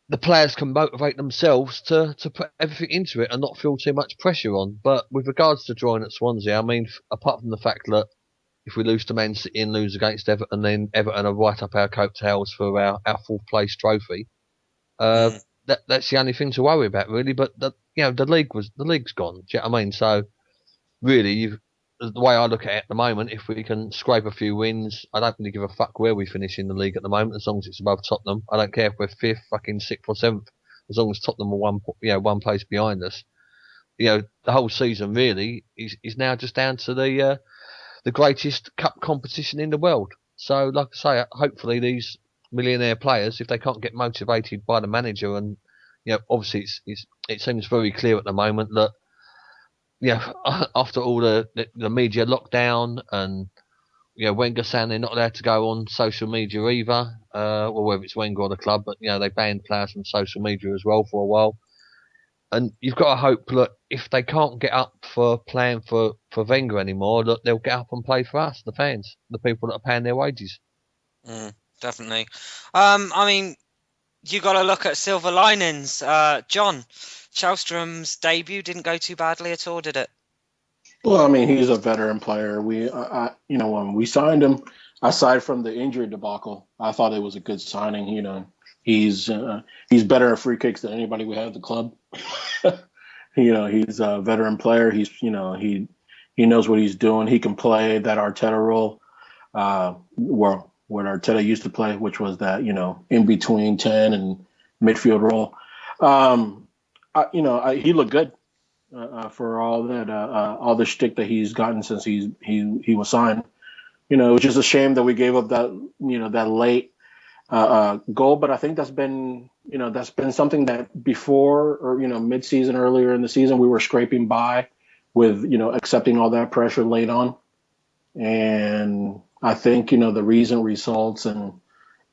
The players can motivate themselves to put everything into it and not feel too much pressure on. But with regards to drawing at Swansea, I mean, apart from the fact that if we lose to Man City and lose against Everton, then Everton are right up our coattails for our 4th place trophy. That's the only thing to worry about, really. But the league's gone. Do you know what I mean? So really, the way I look at it at the moment, if we can scrape a few wins, I don't really give a fuck where we finish in the league at the moment, as long as it's above Tottenham. I don't care if we're 5th, fucking 6th or 7th, as long as Tottenham are one place behind us. The whole season really is now just down to the greatest cup competition in the world. So, like I say, hopefully these millionaire players, if they can't get motivated by the manager, and obviously it seems very clear at the moment that. After all the media lockdown and Wenger saying they're not allowed to go on social media either, or whether it's Wenger or the club, but they banned players from social media as well for a while. And you've got to hope that if they can't get up for playing for Wenger anymore, that they'll get up and play for us, the fans, the people that are paying their wages. Definitely. I mean, you got to look at silver linings, John. Chalstrom's debut didn't go too badly at all, did it? Well, I mean, he's a veteran player. When we signed him, aside from the injury debacle, I thought it was a good signing. He's better at free kicks than anybody we have at the club. He's a veteran player. He knows what he's doing. He can play that Arteta role, what Arteta used to play, which was that in between 10 and midfield role. He looked good for all that, all the shtick that he's gotten since he was signed. It was just a shame that we gave up that that late goal. But I think that's been something that before or mid-season, earlier in the season, we were scraping by with accepting all that pressure late on. And I think the recent results and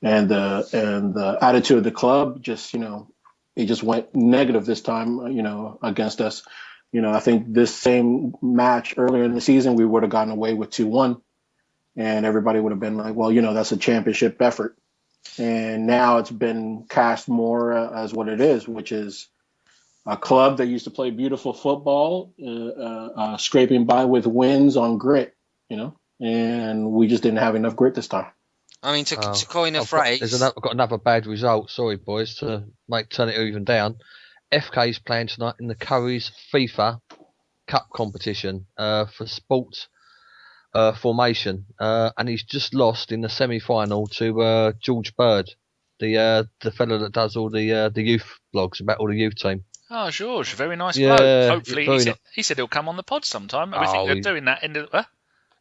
the attitude of the club just it just went negative this time, against us. I think this same match earlier in the season, we would have gotten away with 2-1 and everybody would have been like, well, that's a championship effort. And now it's been cast more as what it is, which is a club that used to play beautiful football, scraping by with wins on grit, and we just didn't have enough grit this time. I mean, to coin a phrase... I've got another bad result. Sorry, boys, to turn it even down. FK's playing tonight in the Curry's FIFA Cup competition for sports formation, and he's just lost in the semi-final to George Bird, the fellow that does all the youth blogs about all the youth team. Oh, George, very nice bloke. Hopefully, he said he'll come on the pod sometime. I think they're doing that in the...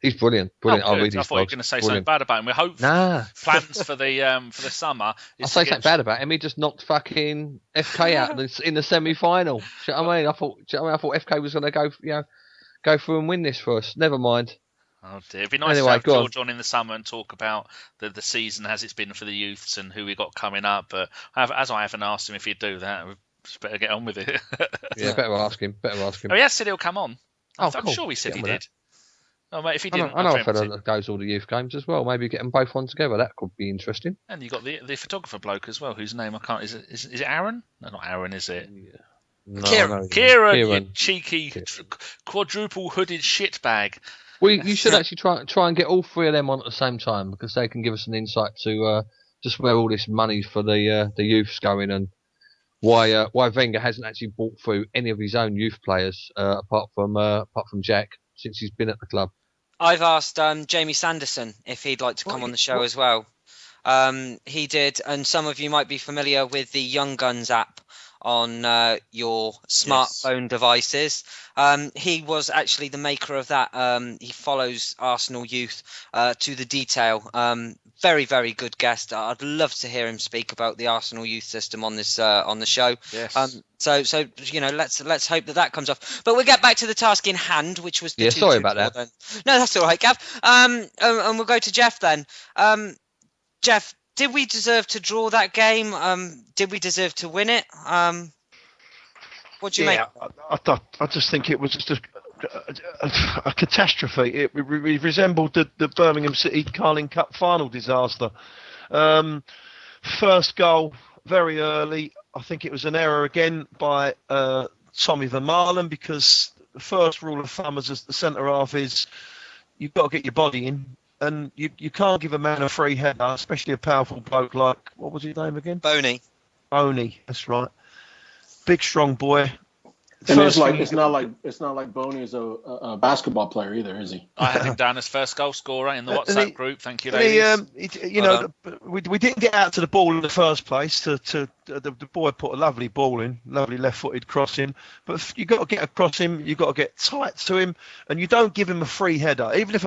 He's brilliant. Brilliant. Oh, I read good. I his thought you were blogs. going to say Brilliant. something bad about him. We hope plans for the summer. I'll say something bad about him. He just knocked fucking FK out in the semi-final. Do you know what I mean? I thought FK was going to go through and win this for us. Never mind. Oh dear. It'd be nice to have George on in the summer and talk about the season as it's been for the youths and who we got coming up. But as I haven't asked him if he'd do that, we just better get on with it. Yeah, better ask him. Oh, he has said he'll come on. I'm sure he said he did. Oh, mate, if he didn't, I know a fellow that goes all the youth games as well. Maybe get them both on together. That could be interesting. And you got the photographer bloke as well, whose name I can't. Is it Aaron? No, not Aaron, is it? Yeah. No, Kieran, you cheeky quadruple hooded shitbag. You should actually try and get all three of them on at the same time, because they can give us an insight to just where all this money for the youth's going, and why Wenger hasn't actually brought through any of his own youth players apart from Jack since he's been at the club. I've asked Jamie Sanderson if he'd like to come on the show as well. He did, and some of you might be familiar with the Young Guns app on your smartphone devices. He was actually the maker of that. He follows Arsenal youth to the detail. Very, very good guest. I'd love to hear him speak about the Arsenal youth system on this on the show. Yes. So let's hope that comes off. But we'll get back to the task in hand, which was the sorry about that. Then. No, that's all right, Gav. And we'll go to Geoff then. Geoff, did we deserve to draw that game? Did we deserve to win it? What do you make? I just think it was just a catastrophe. It resembled the Birmingham City Carling Cup final disaster. First goal very early. I think it was an error again by Tommy Vermaelen, because the first rule of thumb as the centre half is you've got to get your body in. And you can't give a man a free header, especially a powerful bloke like, what was his name again? Boney, that's right. Big, strong boy. And it's not like Boney is a basketball player either, is he? I had him down as first goal scorer in the WhatsApp group. Thank you, ladies. We didn't get out to the ball in the first place. The boy put a lovely ball in, lovely left-footed crossing. But you got to get across him. You got to get tight to him, and you don't give him a free header. Even if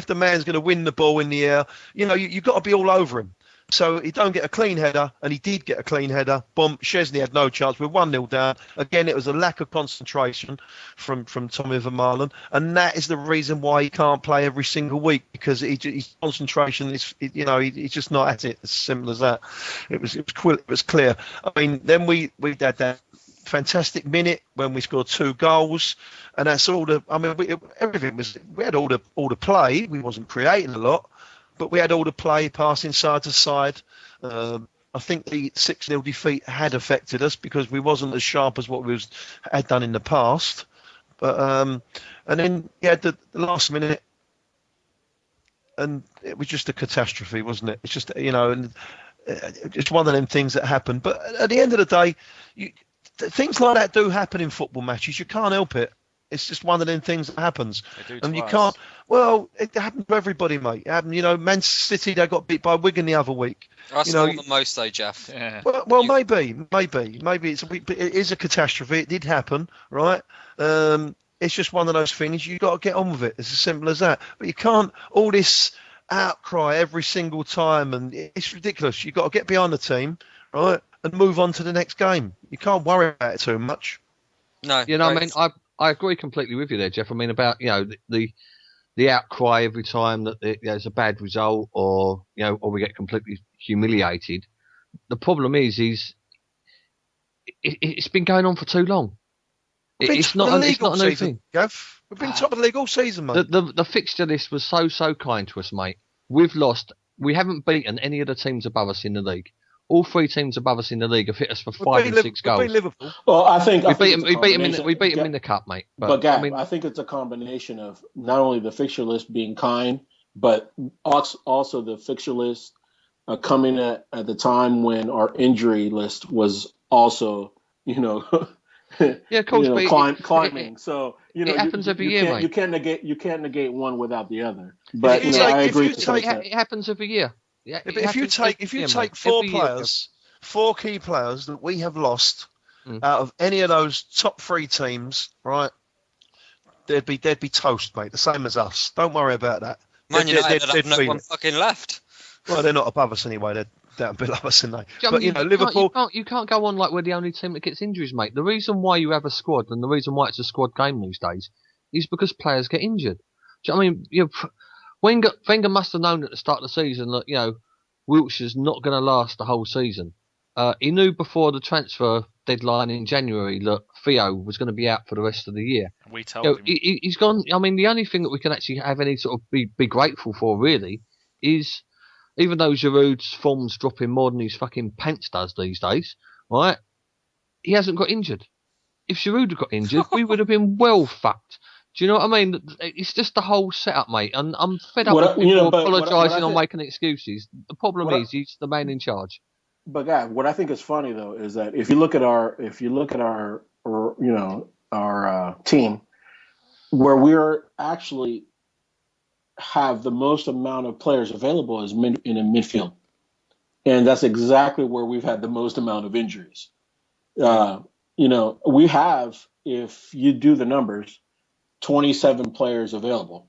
the man's going to win the ball in the air, you got to be all over him. So he don't get a clean header, and he did get a clean header. Boom, Szczesny had no chance. We're 1-0 down. Again, it was a lack of concentration from Tommy Vermaelen, and that is the reason why he can't play every single week, because his concentration is, he's just not at it. As simple as that. It was clear. I mean, then we had that fantastic minute when we scored 2 goals, and that's all everything was. We had all the play. We wasn't creating a lot, but we had all the play, passing side to side. I think the 6-0 defeat had affected us because we wasn't as sharp as what we had done in the past. But and then you had the last minute, and it was just a catastrophe, wasn't it? It's just and it's one of them things that happen. But at the end of the day, things like that do happen in football matches. You can't help it. It's just one of them things that happens, and you can't. Well, it happened to everybody, mate. It happened, Man City, they got beat by Wigan the other week. That's not the most, though, Geoff. Yeah. Well, maybe it is a catastrophe. It did happen, right? It's just one of those things. You got to get on with it. It's as simple as that. But you can't all this outcry every single time, and it's ridiculous. You got to get behind the team, right, and move on to the next game. You can't worry about it too much. No, I agree completely with you there, Geoff. I mean, about the outcry every time that there's a bad result, or we get completely humiliated. The problem is it's been going on for too long. It's not a new thing. Geoff. We've been top of the league all season, mate. The fixture list was so kind to us, mate. We've lost. We haven't beaten any of the teams above us in the league. All 3 teams above us in the league have hit us for 5 and 6 goals. We beat Liverpool. Well, I think we beat them in the cup, mate. But Gav, I think it's a combination of not only the fixture list being kind, but also the fixture list coming at the time when our injury list was also, yeah, of course, climbing. So it happens every year, mate. You can't negate one without the other. But I agree. It happens every year. Yeah, but if you take 4 players, 4 key players that we have lost out of any of those top 3 teams, right? they'd be toast, mate. The same as us. Don't worry about that. Man United have no feel one it. fucking left. Well, they're not above us anyway. They're down below us, aren't they? I But mean, Liverpool. You can't go on like we're the only team that gets injuries, mate. The reason why you have a squad and the reason why it's a squad game these days is because players get injured. Do you know what I mean? Wenger must have known at the start of the season that Wilshire's not going to last the whole season. He knew before the transfer deadline in January that Theo was going to be out for the rest of the year. We told him. He's gone. I mean, the only thing that we can actually have any sort of be grateful for really is, even though Giroud's form's dropping more than his fucking pants does these days, right? He hasn't got injured. If Giroud had got injured, we would have been well fucked. Do you know what I mean? It's just the whole setup, mate. And I'm fed up with people apologising or making excuses. The problem is he's the man in charge. But God, what I think is funny though is that if you look at our team, where we're actually have the most amount of players available is in a midfield, and that's exactly where we've had the most amount of injuries. We have, if you do the numbers, 27 players available.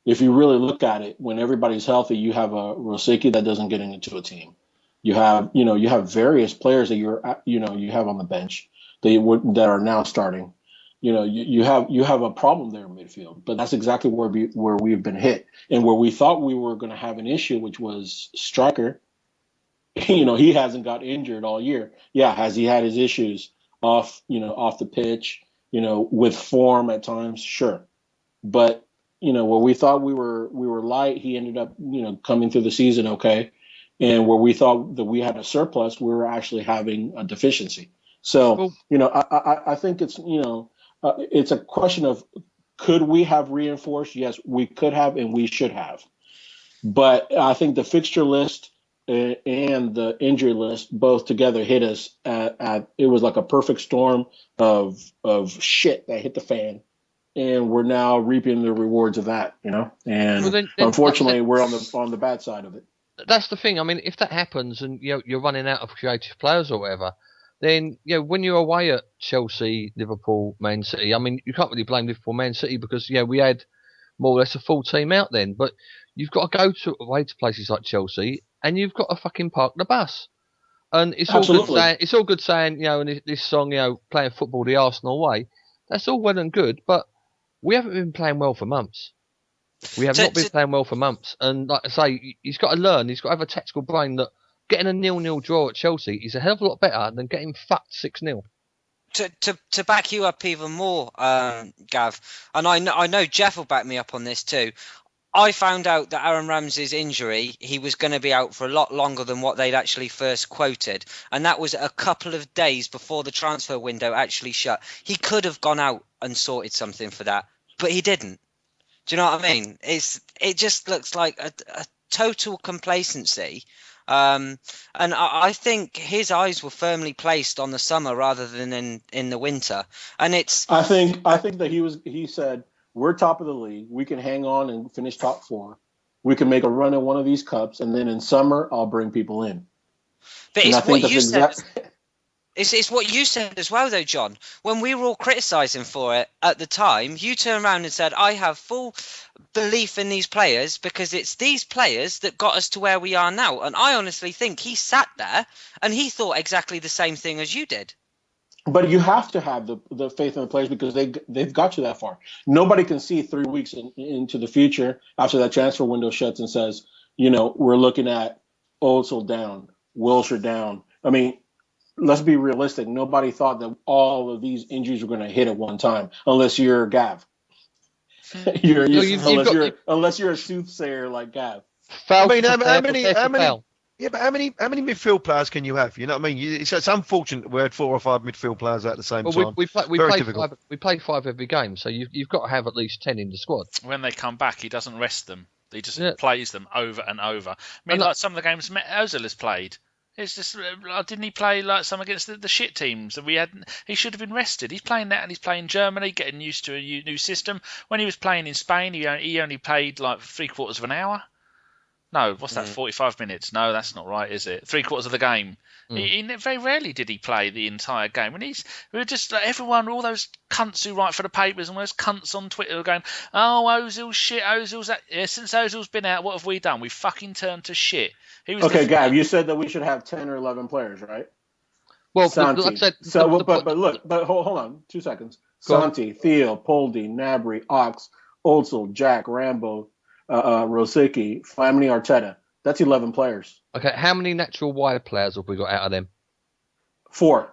If you really look at it, when everybody's healthy, you have a Rosicky that doesn't get into a team. You have various players that you have on the bench that are now starting. You have a problem there in midfield, but that's exactly where we've been hit, and where we thought we were going to have an issue, which was striker. He hasn't got injured all year. Yeah, has he had his issues off the pitch? With form at times, sure, but where we thought we were light, he ended up coming through the season okay. And where we thought that we had a surplus, we were actually having a deficiency. So, I think it's, it's a question of, could we have reinforced? Yes, we could have, and we should have. But I think the fixture list and the injury list both together hit us it was like a perfect storm of shit that hit the fan. And we're now reaping the rewards of that, And unfortunately, we're on the bad side of it. That's the thing. I mean, if that happens and you're running out of creative players or whatever, then when you're away at Chelsea, Liverpool, Man City, I mean, you can't really blame Liverpool, Man City because we had more or less a full team out then. But you've got to go away to places like Chelsea, and you've got to fucking park the bus. And it's all good saying, in this song, playing football the Arsenal way. That's all well and good, but we haven't been playing well for months. We have not been playing well for months. And like I say, he's got to learn. He's got to have a tactical brain that getting a 0-0 draw at Chelsea is a hell of a lot better than getting fucked 6-0. To back you up even more, Gav, and I know Geoff will back me up on this too. I found out that Aaron Ramsey's injury, he was going to be out for a lot longer than what they'd actually first quoted. And that was a couple of days before the transfer window actually shut. He could have gone out and sorted something for that, but he didn't. Do you know what I mean? It just looks like a total complacency. And I think his eyes were firmly placed on the summer rather than in the winter. And I think that he said, we're top of the league. We can hang on and finish top 4. We can make a run at one of these cups, and then in summer I'll bring people in. But it's what you said as well, though, John. When we were all criticising for it at the time, you turned around and said, I have full belief in these players because it's these players that got us to where we are now. And I honestly think he sat there and he thought exactly the same thing as you did. But you have to have the faith in the players because they've got you that far. Nobody can see 3 weeks into the future after that transfer window shuts and says, we're looking at Ozil down, Wilshere down. I mean, let's be realistic. Nobody thought that all of these injuries were going to hit at one time, unless you're Gav. Unless you're a soothsayer like Gav. I mean, how many midfield players can you have? You know what I mean? It's unfortunate we had 4 or 5 midfield players at the same time. We play 5 every game, so you've got to have at least 10 in the squad. When they come back, he doesn't rest them. He just plays them over and over. I mean, like some of the games Ozil has played. It's just, didn't he play like some against the shit teams that we had? He should have been rested. He's playing that, and he's playing Germany, getting used to a new system. When he was playing in Spain, he only played like 3/4 of an hour. No, what's that? 45 minutes? No, that's not right, is it? 3/4 of the game. He very rarely did he play the entire game, and we were just like everyone, all those cunts who write for the papers and those cunts on Twitter are going, "Oh, Ozil's shit. Ozil's that." Yeah, since Ozil's been out, what have we done? We fucking turned to shit. He was okay, Gav, you said that we should have 10 or 11 players, right? Well, Santi. like I said, but hold on, 2 seconds. Santi, Theo, Poldi, Nabry, Ox, Ozil, Jack, Rambo, Rosicky, Flamini, Arteta. That's 11 players. Okay, how many natural wide players have we got out of them? 4.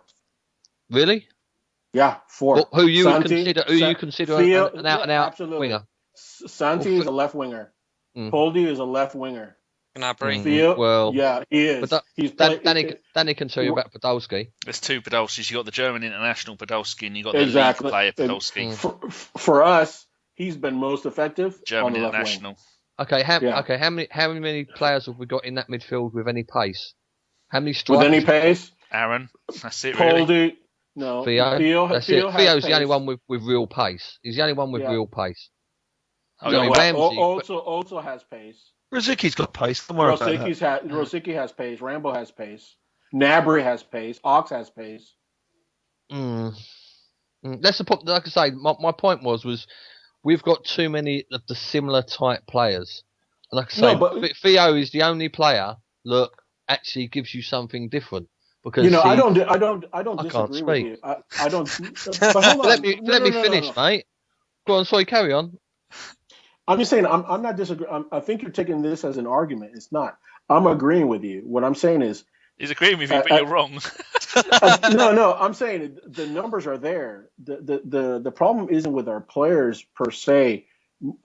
Really? Yeah, 4. Well, who you Santi, consider Theo, an out winger? Santi is a left winger. Poldi is a left winger. Gnabry. Theo, well, yeah, he is. But Danny can tell you about Podolski. There's 2 Podolskis. You got the German international Podolski, and you got the league player Podolski. For us, he's been most effective. German on the left international. wing. Okay, how many players have we got in that midfield with any pace? How many strikers? With any pace? Aaron, that's it really. Poldi, no. Theo, that's it. Theo's pace. the only one with real pace. He's the only one with real pace. Also has pace. Rosicky's got pace. Don't worry about that. Rosicky has pace. Rambo has pace. Nabry has pace. Ox has pace. That's the point. Like I say, my point was we've got too many of the similar type players. And like I say, Theo is the only player that actually gives you something different. Because I don't disagree with you. I don't. But hold on. Let me finish, mate. Go on. Sorry, carry on. I'm just saying, I'm not disagreeing. I think you're taking this as an argument. It's not. I'm agreeing with you. What I'm saying is, he's agreeing with you, but you're wrong. No. I'm saying the numbers are there. The problem isn't with our players per se.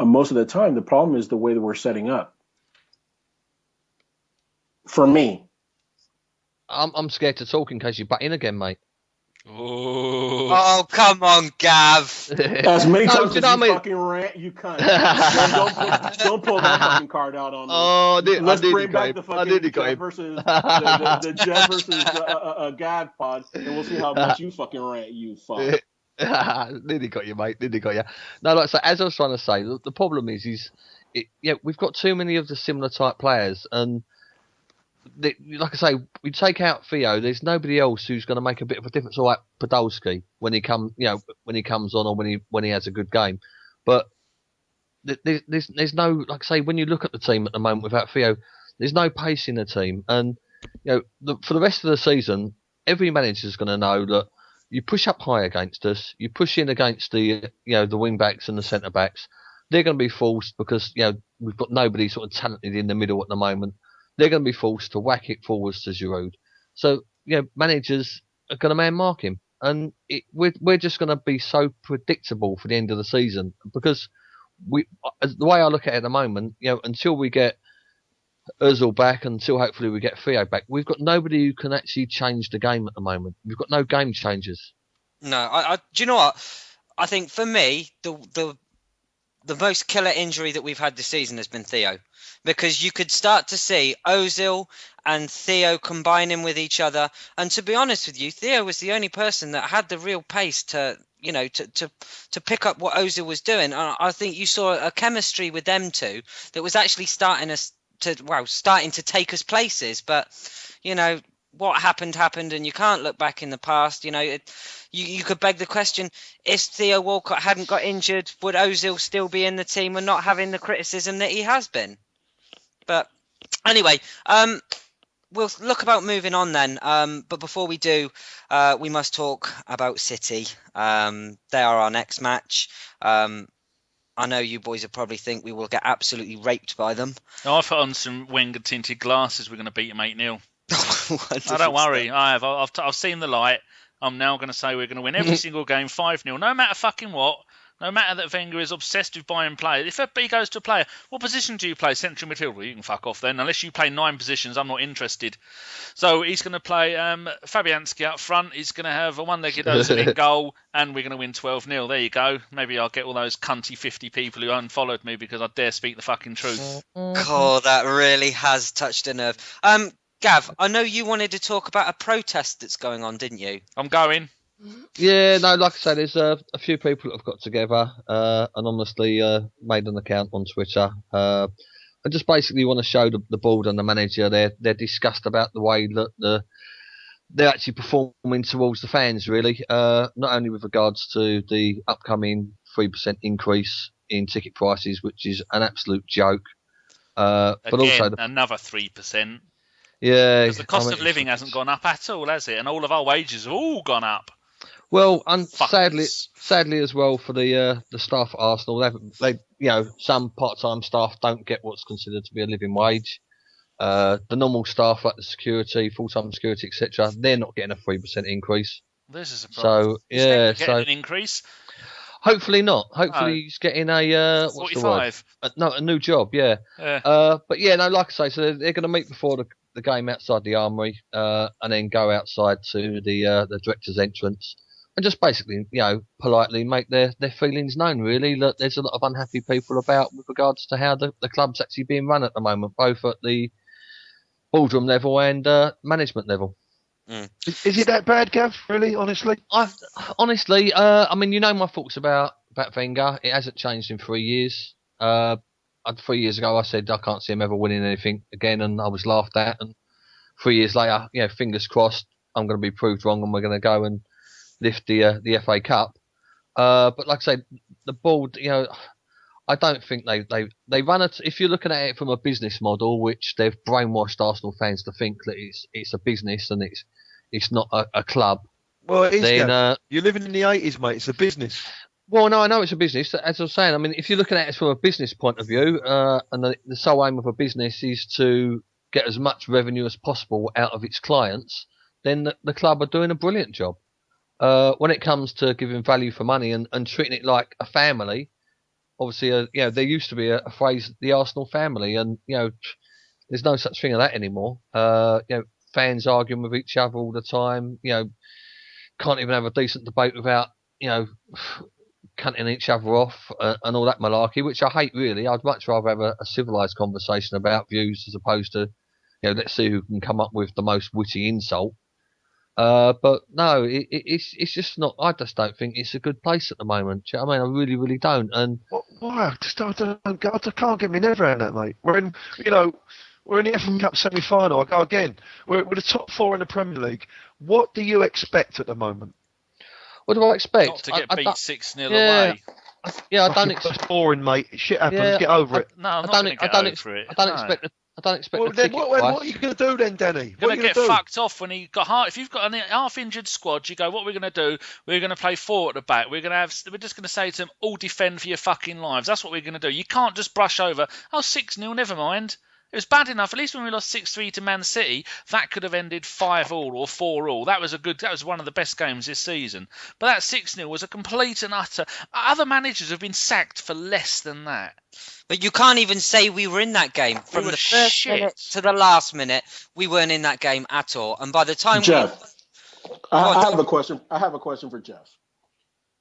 Most of the time, the problem is the way that we're setting up. For me, I'm scared to talk in case you butt in again, mate. Oh, come on, Gav. As many times as you fucking rant, you cunt. don't pull that fucking card out on me. Oh, let's bring back the fucking Geoff versus the Geoff versus Gav pod, and we'll see how much you fucking rant, you fuck. Nearly got you, mate. Nearly got you. No, like so, as I was trying to say, the problem is we've got too many of the similar type players, and like I say, we take out Theo. There's nobody else who's going to make a bit of a difference. All right, Podolski when he comes on, or when he has a good game. But there's no, like I say, when you look at the team at the moment without Theo, there's no pace in the team. And for the rest of the season, every manager's going to know that you push up high against us, you push in against the the wing backs and the centre backs. They're going to be forced because we've got nobody sort of talented in the middle at the moment. They're going to be forced to whack it forwards to Giroud. So, managers are going to man mark him. And we're just going to be so predictable for the end of the season because the way I look at it at the moment, until we get Ozil back, until hopefully we get Theo back, we've got nobody who can actually change the game at the moment. We've got no game changers. No, do you know what? I think for me, the most killer injury that we've had this season has been Theo. Because you could start to see Ozil and Theo combining with each other. And to be honest with you, Theo was the only person that had the real pace to pick up what Ozil was doing. And I think you saw a chemistry with them two that was actually starting to take us places. But, what happened, and you can't look back in the past. You could beg the question, if Theo Walcott hadn't got injured, would Ozil still be in the team and not having the criticism that he has been? But anyway, we'll look about moving on then. But before we do, we must talk about City. They are our next match. I know you boys will probably think we will get absolutely raped by them. I put on some Wenger tinted glasses. We're going to beat them 8-0. Oh, don't worry. I've seen the light. I'm now going to say we're going to win every single game 5-0, no matter fucking what. No matter that Wenger is obsessed with buying players. If he goes to a player, what position do you play? Central midfield? Well, you can fuck off then. Unless you play 9 positions, I'm not interested. So he's going to play Fabianski up front. He's going to have a one-legged Ozil in goal, and we're going to win 12-0. There you go. Maybe I'll get all those cunty 50 people who unfollowed me because I dare speak the fucking truth. God, that really has touched a nerve. Gav, I know you wanted to talk about a protest that's going on, didn't you? I'm going. Yeah, no, like I said, there's a few people that have got together, anonymously made an account on Twitter. I I just basically want to show the board and the manager they're disgusted about the way that they're actually performing towards the fans, really. Not only with regards to the upcoming 3% increase in ticket prices, which is an absolute joke, but also another 3%. Yeah, because the cost of living hasn't gone up at all, has it? And all of our wages have all gone up. Well, and sadly as well for the staff at Arsenal, they some part-time staff don't get what's considered to be a living wage. The normal staff like the security, full-time security, etc., they're not getting a 3% increase. This is a So problem. Getting an increase. Hopefully not. Hopefully he's getting a 45. A new job. Yeah. But yeah, no, like I say, so they're going to meet before the game outside the Armoury, and then go outside to the director's entrance. And just basically, politely make their feelings known, really. Look, there's a lot of unhappy people about with regards to how the club's actually being run at the moment, both at the boardroom level and management level. Mm. Is it that bad, Geoff, really, honestly? Honestly, I mean, my thoughts about Wenger. It hasn't changed in 3 years. 3 years ago, I said I can't see him ever winning anything again, and I was laughed at. And 3 years later, fingers crossed, I'm going to be proved wrong, and we're going to go and lift the FA Cup. But like I say, the board, I don't think they run it. If you're looking at it from a business model, which they've brainwashed Arsenal fans to think that it's a business and it's not a club. Well, it is. Then, you're living in the 80s, mate. It's a business. Well, no, I know it's a business. As I was saying, I mean, if you're looking at it from a business point of view, and the sole aim of a business is to get as much revenue as possible out of its clients, then the club are doing a brilliant job. When it comes to giving value for money and treating it like a family, obviously, there used to be a phrase, the Arsenal family, and there's no such thing as that anymore. Fans arguing with each other all the time. Can't even have a decent debate without cutting each other off and all that malarkey, which I hate, really. I'd much rather have a civilised conversation about views as opposed to let's see who can come up with the most witty insult. But no, it's just not. I just don't think it's a good place at the moment. Do you know what I mean? I really, really don't. And why? I can't get my head around that, mate. We're in the FA Cup semi-final. I go again. We're the top four in the Premier League. What do you expect at the moment? What do I expect? Not to get beat 6-0 away. I don't expect. That's boring, mate. Shit happens. Get over it. No, I'm not going to get over it. I don't expect. I don't expect. Well, then what are you going to do then, Danny? You're going to get fucked off when he got half. If you've got a half-injured squad, you go, what we're going to do? We're going to play four at the back. We're just going to say to them, all defend for your fucking lives. That's what we're going to do. You can't just brush over. 6-0, never mind. It was bad enough. At least when we lost 6-3 to Man City, that could have ended 5-5 or 4-4. That was one of the best games this season. But that 6-0 was a complete and utter. Other managers have been sacked for less than that. But you can't even say we were in that game. From the first minute to the last minute, we weren't in that game at all. And by the time Geoff, I have a question. I have a question for Geoff.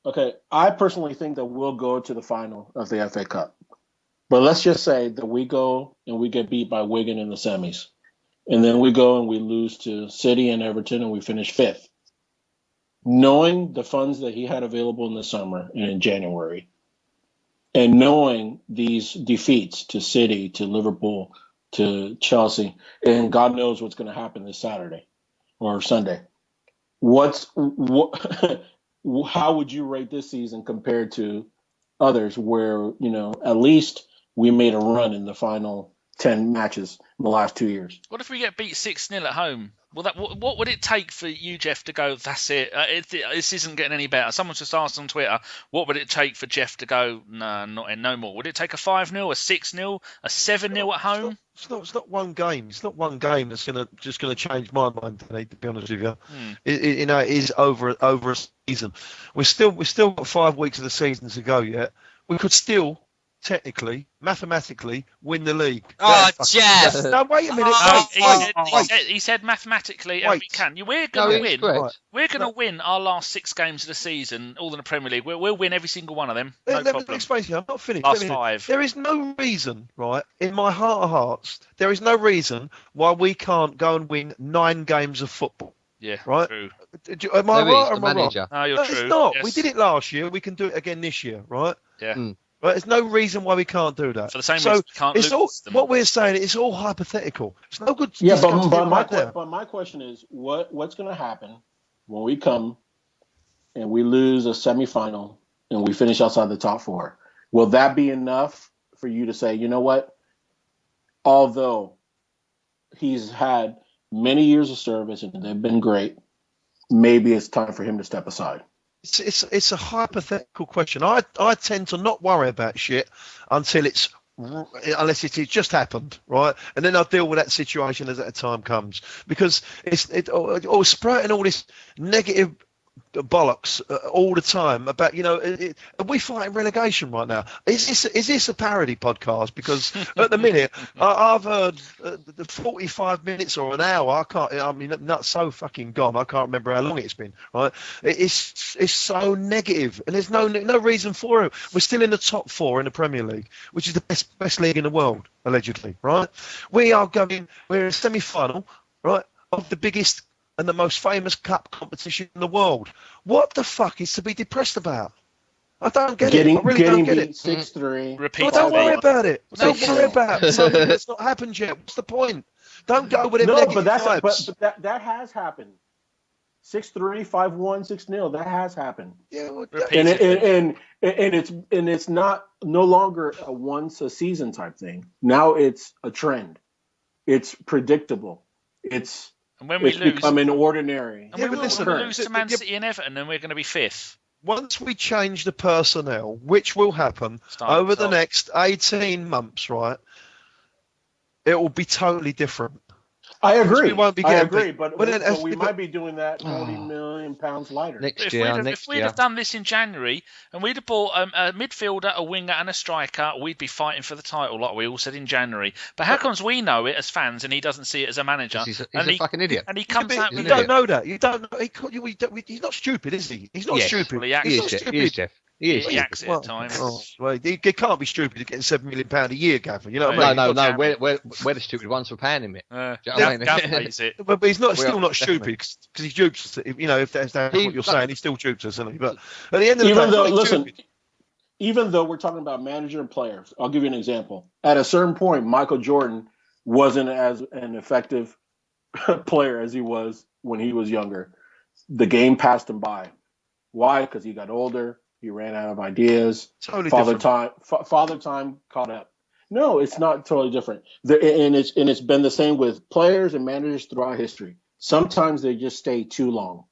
Okay, I personally think that we'll go to the final of the FA Cup. But let's just say that we go and we get beat by Wigan in the semis. And then we go and we lose to City and Everton and we finish fifth. Knowing the funds that he had available in the summer and in January, and knowing these defeats to City, to Liverpool, to Chelsea, and God knows what's going to happen this Saturday or Sunday, how would you rate this season compared to others where, at least we made a run in the final 10 matches in the last 2 years? What if we get beat 6-0 at home? Well, what would it take for you, Geoff, to go, that's it, this isn't getting any better? Someone just asked on Twitter, what would it take for Geoff to go, no more? Would it take a 5-0, a 6-0, a 7-0 at home? It's not one game. It's not one game that's just gonna change my mind today, to be honest with you. It is over a season. We've still got 5 weeks of the season to go yet. We could still technically, mathematically, win the league. Oh, Geoff! No, wait a minute. He said mathematically, and we can. We're going to win. Correct. We're going to win our last 6 games of the season, all in the Premier League. We'll win every single one of them. No problem. Let me explain to you. I'm not finished. Last 5. There is no reason, right, in my heart of hearts, there is no reason why we can't go and win 9 games of football. Yeah, right. True. Am I right or am I wrong? No, you're true. It's not. Yes. We did it last year. We can do it again this year, right? Yeah. Right? There's no reason why we can't do that. For the same reason we can't it's lose all them. what we're saying. It's all hypothetical. It's no good. Yeah, discussing but it right now. but my question is, what's going to happen when we come and we lose a semifinal and we finish outside the top four? Will that be enough for you to say, you know what? Although he's had many years of service and they've been great, maybe it's time for him to step aside. It's a hypothetical question. I tend to not worry about shit unless it just happened, right? And then I'll deal with that situation as that time comes, because it's sprouting all this negative bollocks all the time about, are we fighting relegation right now? Is this a parody podcast? Because at the minute I've heard the 45 minutes or an hour. Not so fucking gone. I can't remember how long it's been. Right? It's so negative, and there's no reason for it. We're still in the top four in the Premier League, which is the best league in the world, allegedly. Right? We're in a semi-final, right, of the biggest and the most famous cup competition in the world. What the fuck is to be depressed about? I don't get it. I really don't get it. 6-3. Repeat. Don't worry about it. Don't 6-3. worry about something that's not happened yet. What's the point? Don't go with them negative vibes. But that has happened. 6-3, 5-1, 6-0. That has happened. Yeah, well, And it's not no longer a once a season type thing. Now it's a trend. It's predictable. It's becoming ordinary. And we will lose to Man City and Everton, and we're going to be fifth. Once we change the personnel, which will happen over the next 18 months, right, it will be totally different. I agree. But we might be doing that 40 million pounds lighter. If we'd have done this in January and we'd have bought a midfielder, a winger and a striker, we'd be fighting for the title like we all said in January. But how comes we know it as fans and he doesn't see it as a manager? He's a fucking idiot. And he comes out with You don't know that. You don't know. He's not stupid, is he? He's not stupid. Well, he is, Geoff. He acts it at times. He can't be stupid at getting £7 million a year, Gavin. You know what I mean? No. We're the stupid ones for paying him it. Gavin hates it. But he's still not stupid because he dupes us. If that's what you're saying, he still dupes us, isn't he? But at the end of the day, even though we're talking about manager and players, I'll give you an example. At a certain point, Michael Jordan wasn't as an effective player as he was when he was younger. The game passed him by. Why? Because he got older. He ran out of ideas. Totally Father different. time caught up. No, it's not totally different. And it's been the same with players and managers throughout history. Sometimes they just stay too long.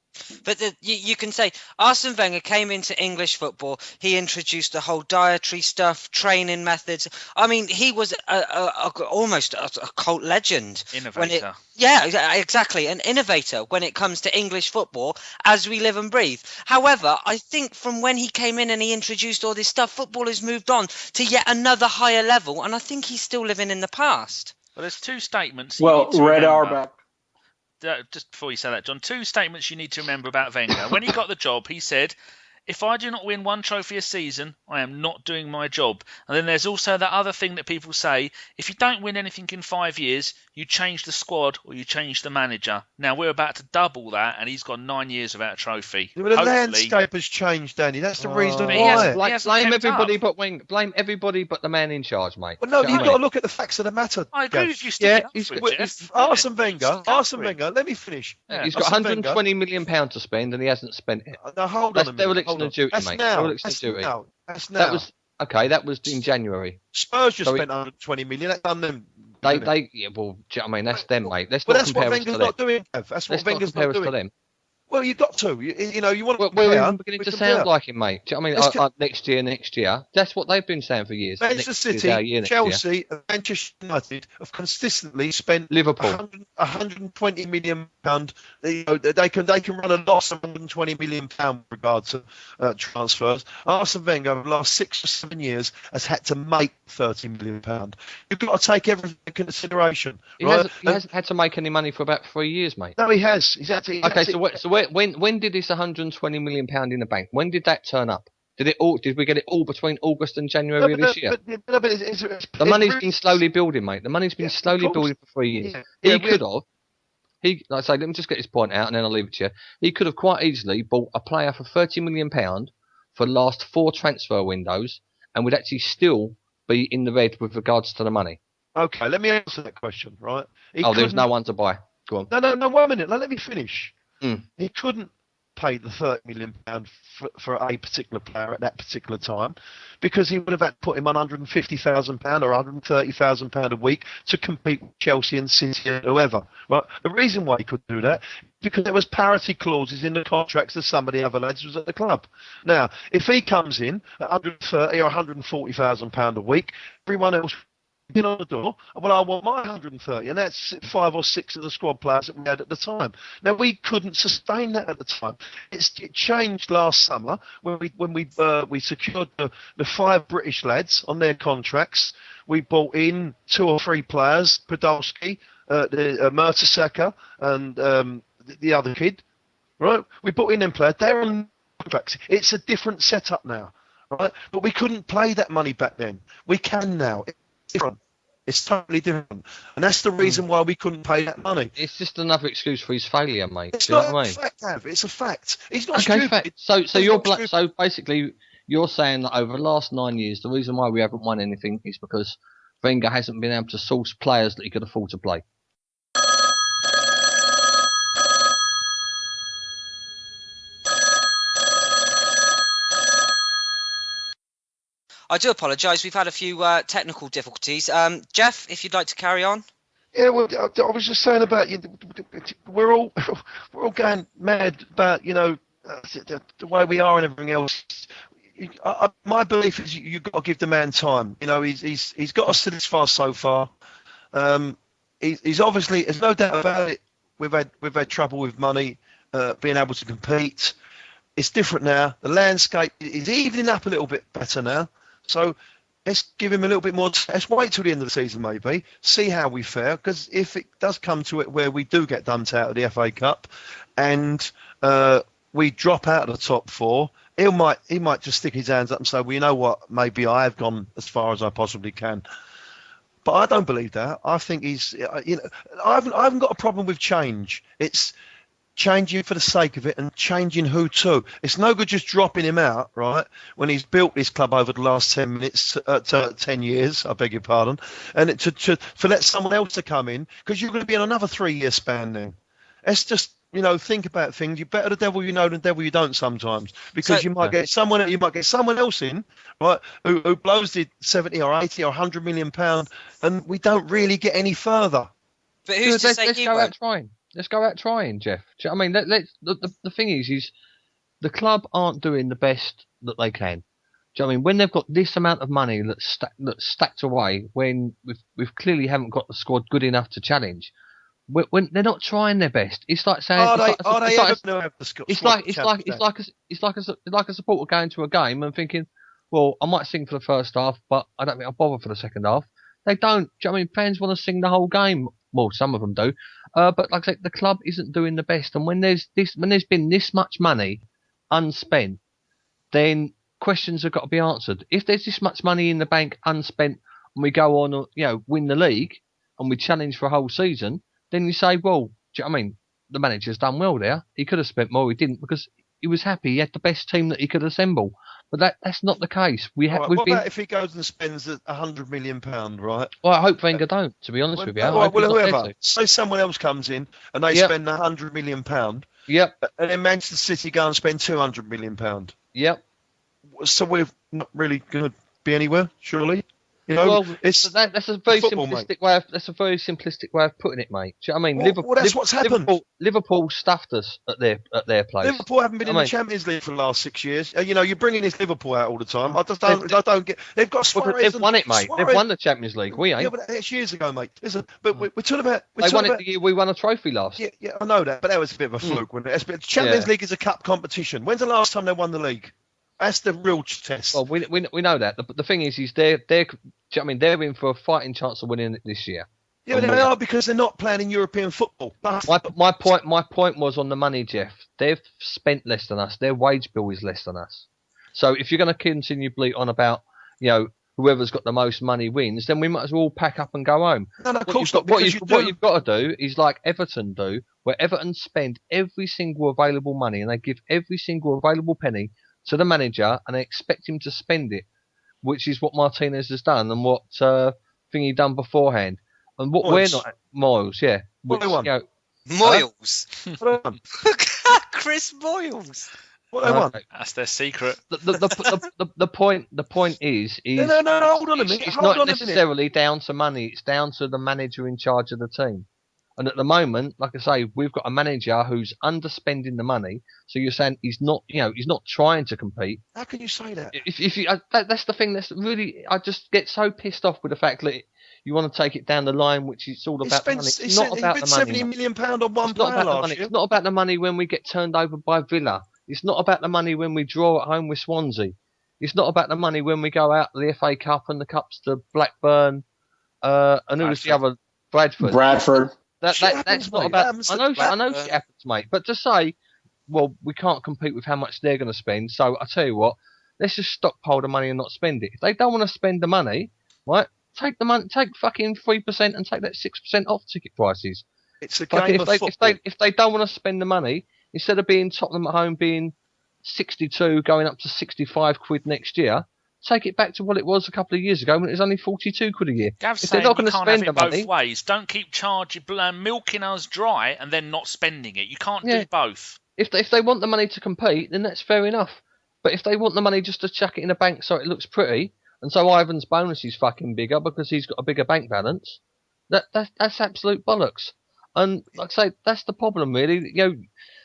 But you can say Arsene Wenger came into English football. He introduced the whole dietary stuff, training methods. I mean, he was almost a cult legend. Innovator. Exactly. An innovator when it comes to English football as we live and breathe. However, I think from when he came in and he introduced all this stuff, football has moved on to yet another higher level. And I think he's still living in the past. Well, there's two statements. Red Auerbach. Just before you say that, John, two statements you need to remember about Wenger. When he got the job, he said, if I do not win one trophy a season, I am not doing my job. And then there's also that other thing that people say, if you don't win anything in 5 years, you change the squad or you change the manager. Now, we're about to double that, and he's gone 9 years without a trophy. But the landscape has changed, Danny. That's the reason why. Blame everybody but Wenger. Blame everybody but the man in charge, mate. Well, no, you've got to look at the facts of the matter. I agree with you. Arsene Wenger, let me finish. Yeah. He's got £120 million to spend, and he hasn't spent it. Now, hold on a minute. Dereliction of duty, mate. That's now. That was in January. Spurs just spent 120 million. That's done them. Do you know what I mean? That's them, mate. That's what Wenger's not doing. That's what Wenger's not doing. To them. Well, you've got to. You want to compare. We're even beginning to sound like him, mate. Do you know what I mean? Next year. That's what they've been saying for years. Manchester City, Chelsea, and Manchester United have consistently spent Liverpool £120 million. They can run a loss of £120 million with regard to transfers. Arsene Wenger over the last 6 or 7 years has had to make £30 million. You've got to take everything into consideration. He hasn't had to make any money for about 3 years, mate. No, he has. When did this £120 million in the bank? When did that turn up? Did we get it all between August and January this year? The money's been slowly building, mate. The money's been slowly building for 3 years. Like I say, let me just get this point out and then I'll leave it to you. He could have quite easily bought a player for £30 million for the last 4 transfer windows and we'd actually still be in the red with regards to the money. Okay, let me answer that question, right? There's no one to buy. Go on. No, 1 minute. Let me finish. Mm. He couldn't pay the £30 million for a particular player at that particular time, because he would have had to put him on £150,000 or £130,000 a week to compete with Chelsea and City and whoever. Right? The reason why he couldn't do that because there was parity clauses in the contracts of some of the other lads who was at the club. Now, if he comes in at £130,000 or £140,000 a week, everyone else in on the door, well, I want my 130, and that's 5 or 6 of the squad players that we had at the time. Now, we couldn't sustain that at the time. It changed last summer when we secured the 5 British lads on their contracts. We brought in 2 or 3 players, Podolski, Mertesacker, and the other kid. Right? We brought in them players. They're on contracts. It's a different setup now, right? But we couldn't play that money back then. We can now. Different. It's totally different, and that's the reason why we couldn't pay that money. It's just another excuse for his failure, mate. It's Do you not know what I a mean? fact, Gav. It's a fact. He's not Okay, stupid. fact. So basically you're saying that over the last 9 years, the reason why we haven't won anything is because Wenger hasn't been able to source players that he could afford to play. I do apologise. We've had a few technical difficulties. Geoff, if you'd like to carry on. Yeah, well, I was just saying about we're all going mad about the way we are and everything else. My belief is you've got to give the man time. He's got us to this far so far. He's obviously, there's no doubt about it. We've had trouble with money, being able to compete. It's different now. The landscape is evening up a little bit better now. So let's give him a little bit more. Let's wait till the end of the season, maybe see how we fare. Because if it does come to it where we do get dumped out of the FA Cup, and we drop out of the top 4, he might just stick his hands up and say, "Well, you know what? Maybe I have gone as far as I possibly can." But I don't believe that. I think he's. I haven't got a problem with change. It's changing for the sake of it and changing who to. It's no good just dropping him out, right, when he's built this club over the last 10 years, I beg your pardon, and to let someone else to come in, because you're going to be on another 3-year span then. Let's just, think about things. You're better the devil you know than the devil you don't sometimes, because you might get someone else in, right, who blows the 70 or 80 or 100 million pound, and we don't really get any further. But who's to say he won't? Let's go out trying, Geoff. Do you know what I mean? The thing is the club aren't doing the best that they can. Do you know what I mean? When they've got this amount of money that's stacked away, when we've clearly haven't got the squad good enough to challenge, when they're not trying their best, it's like saying, it's like a supporter going to a game and thinking, well, I might sing for the first half, but I don't think I'll bother for the second half. They don't. Do you know what I mean? Fans want to sing the whole game. Well, some of them do. But like I said, the club isn't doing the best. And when there's been this much money unspent, then questions have got to be answered. If there's this much money in the bank unspent and we go on, win the league and we challenge for a whole season, then you say, well, do you know what I mean? The manager's done well there. He could have spent more. He didn't, because he was happy. He had the best team that he could assemble. But that's not the case. About if he goes and spends £100 million, right? Well, I hope Wenger don't, to be honest with you. Whoever. Say someone else comes in and they spend £100 million. Yep. And then Manchester City go and spend £200 million. Yep. So we're not really going to be anywhere, surely. That's a very simplistic way. That's a very simplistic way of putting it, mate. Do you know what I mean? Well, that's what's happened. Liverpool stuffed us at their place. Liverpool haven't been in the Champions League for the last 6 years. You're bringing this Liverpool out all the time. I don't get. They've got Suarez. They've won it, mate. They've won the Champions League. We ain't. Yeah, but that's years ago, mate. Listen, but we're talking about. They won it the year we won a trophy last. Yeah, I know that, but that was a bit of a fluke, wasn't it? The Champions League is a cup competition. When's the last time they won the league? That's the real test. Well, we know that. But the thing is they're they're in for a fighting chance of winning it this year. Yeah, but they are, because they're not playing in European football. My point was on the money, Geoff. They've spent less than us. Their wage bill is less than us. So if you're going to continue bleat on about, whoever's got the most money wins, then we might as well pack up and go home. No, of course not. What you've got to do is like Everton do, where Everton spend every single available money and they give every single available penny to the manager and they expect him to spend it. which is what Martinez has done and what Thingy done beforehand. And what Moyes. we're not Moyles, yeah. Which, What they want? Moyles. What they want? Chris Moyles. What they want? That's their secret. The point is No, hold on a minute. it's Hold not on a minute. necessarily down to money. It's down to the manager in charge of the team. And at the moment, like I say, we've got a manager who's underspending the money. So you're saying he's not trying to compete. How can you say that? If you, that's the thing. That's really, I just get so pissed off with the fact that you want to take it down the line, which is all about the money. It's not about the money. £70 million on one It's not player about the last money. year. It's not about the money when we get turned over by Villa. It's not about the money when we draw at home with Swansea. It's not about the money when we go out to the FA Cup and the cups to Blackburn and who was the other Bradford. That's not about. I know shit happens, mate. But to say, well, we can't compete with how much they're going to spend. So I tell you what, let's just stockpile the money and not spend it. If they don't want to spend the money, right? Take the money, take fucking 3% and take that 6% off ticket prices. It's a game of football. If they don't want to spend the money, instead of being Tottenham at home being 62 going up to 65 quid next year, take it back to what it was a couple of years ago when it was only 42 quid a year. Gav's if they're saying not going you to can't spend have the it money, both ways. Don't keep milking us dry and then not spending it. You can't do both. If they want the money to compete, then that's fair enough. But if they want the money just to chuck it in a bank so it looks pretty, and so Ivan's bonus is fucking bigger because he's got a bigger bank balance, that's absolute bollocks. And like I say, that's the problem really.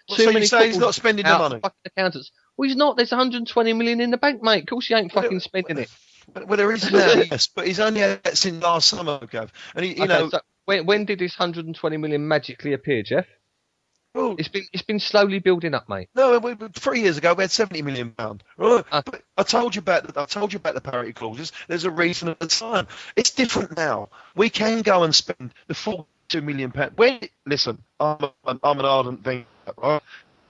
So you say he's not spending the money? Accountants. Well, he's not. There's 120 million in the bank, mate. Of course, he ain't fucking spending it. Well, there is now, yes, but he's only had that since last summer, Gav. And So when did this 120 million magically appear, Geoff? Well, it's been slowly building up, mate. No, 3 years ago we had £70 million. Right? But I told you about the parity clauses. There's a reason at the time. It's different now. We can go and spend the £42 million. Listen, I'm an ardent Wenger, right?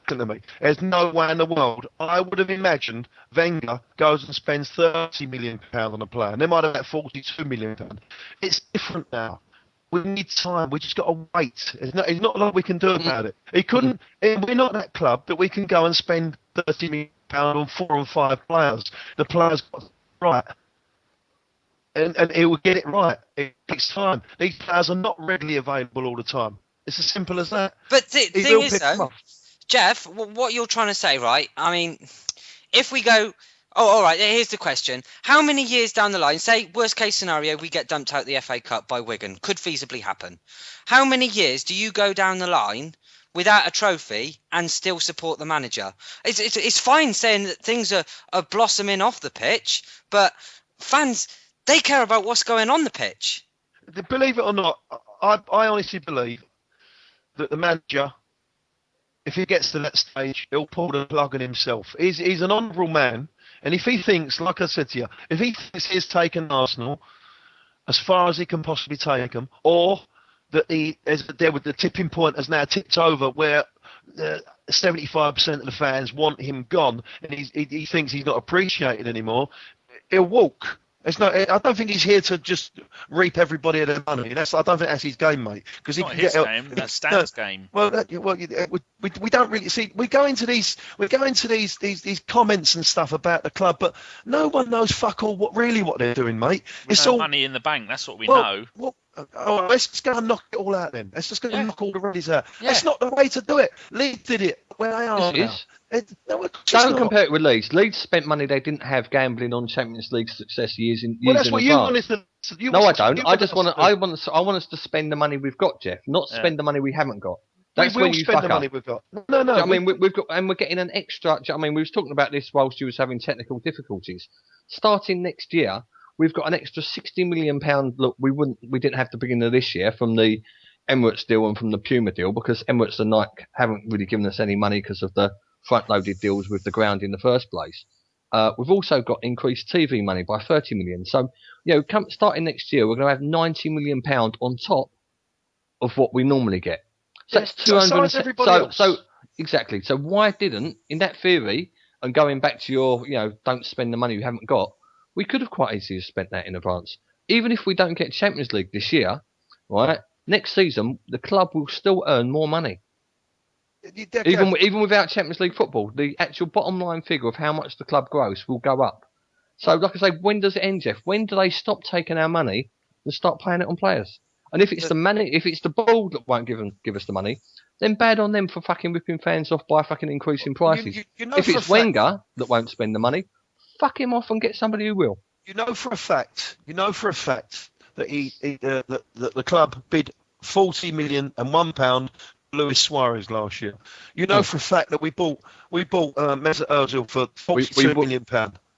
Listen to me. There's no way in the world I would have imagined Wenger goes and spends £30 million on a player. And they might have had £42 million. It's different now. We need time. We just got to wait. There's not a lot we can do about it. He couldn't. We're not that club that we can go and spend £30 million on 4 or 5 players. The players got it right, and he will get it right. It takes time. These players are not readily available all the time. It's as simple as that. But the thing is, though, Geoff, what you're trying to say, right? I mean, if we go. Oh, all right. Here's the question. How many years down the line, say, worst case scenario, we get dumped out the FA Cup by Wigan, could feasibly happen. How many years do you go down the line without a trophy and still support the manager? It's fine saying that things are blossoming off the pitch, but fans, they care about what's going on the pitch. Believe it or not, I honestly believe that the manager, if he gets to that stage, he'll pull the plug on himself. He's an honourable man. And if he thinks, like I said to you, if he thinks he's taken Arsenal as far as he can possibly take them, or that the tipping point has now tipped over where 75% of the fans want him gone, and he thinks he's not appreciated anymore, he'll walk. I don't think he's here to just reap everybody of their money. I don't think that's his game, mate. Because he not can his get game. That's Stan's game. Well, we don't really see. We go into these comments and stuff about the club, but no one knows fuck all what they're doing, mate. It's all money in the bank. That's what we know. Let's just go and knock it all out then. Let's just go and knock all the reds out. That's not the way to do it. Leeds did it where they are now. Don't compare it with Leeds. Leeds spent money they didn't have gambling on Champions League success years in Well, that's in what advance. you want us to. No, I don't. I want us to spend the money we've got, Geoff, not spend the money we haven't got. That's we when will you spend fuck the money up. we've got. No. I mean, we've got, and we're getting an extra. I mean, we was talking about this whilst you was having technical difficulties. Starting next year, we've got an extra £60 million. Look, we didn't have to begin of this year from the Emirates deal and from the Puma deal because Emirates and Nike haven't really given us any money because of the front-loaded deals with the ground in the first place. We've also got increased TV money by 30 million. So, starting next year, we're going to have 90 million pound on top of what we normally get. So that's 200. So exactly. So why didn't, in that theory, and going back to your, don't spend the money you haven't got, we could have quite easily spent that in advance. Even if we don't get Champions League this year, right? Next season, the club will still earn more money. Even without Champions League football, the actual bottom line figure of how much the club gross will go up. So, like I say, when does it end, Geoff? When do they stop taking our money and start paying it on players? And if it's the money, if it's the board that won't give us the money, then bad on them for fucking ripping fans off by fucking increasing prices. You know if for it's a fact, Wenger that won't spend the money, fuck him off and get somebody who will. you know for a fact that that the club bid £40 million and £1 Luis Suarez last year. You know for a fact that we bought Mesut Ozil for £42 million.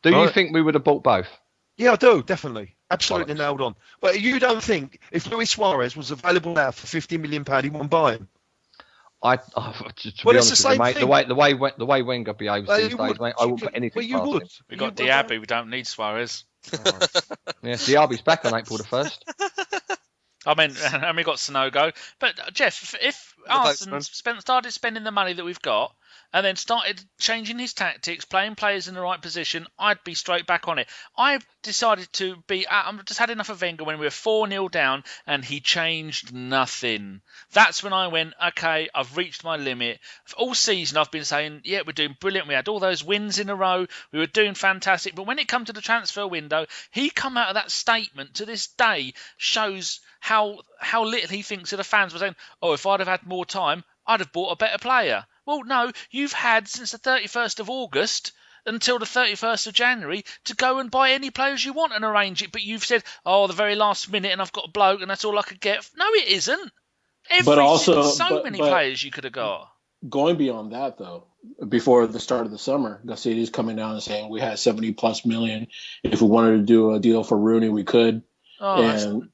Do you think we would have bought both? Yeah, I do, definitely. Absolutely nailed on. But you don't think if Luis Suarez was available now for £50 million, he wouldn't buy him? To be honest with you, mate, the way Wenger behaves these days, mate, I wouldn't put anything past him. We got Diaby, we don't need Suarez. Yeah, Diaby's back on April the 1st. I mean, and we got Sonogo. But, Geoff, if Arsenal started spending the money that we've got and then started changing his tactics, playing players in the right position, I'd be straight back on it. I decided to be... I've just had enough of Wenger when we were 4-0 down and he changed nothing. That's when I went, OK, I've reached my limit. All season I've been saying, yeah, we're doing brilliant. We had all those wins in a row. We were doing fantastic. But when it come to the transfer window, he come out of that statement to this day shows how little he thinks of the fans. Were saying, oh, if I'd have had more time, I'd have bought a better player. Well, no, you've had since the 31st of August until the 31st of January to go and buy any players you want and arrange it. But you've said, oh, the very last minute and I've got a bloke and that's all I could get. No, it isn't. Many players you could have got. Going beyond that, though, before the start of the summer, Gazzini's coming down and saying we had 70+ million. If we wanted to do a deal for Rooney, we could. Oh, and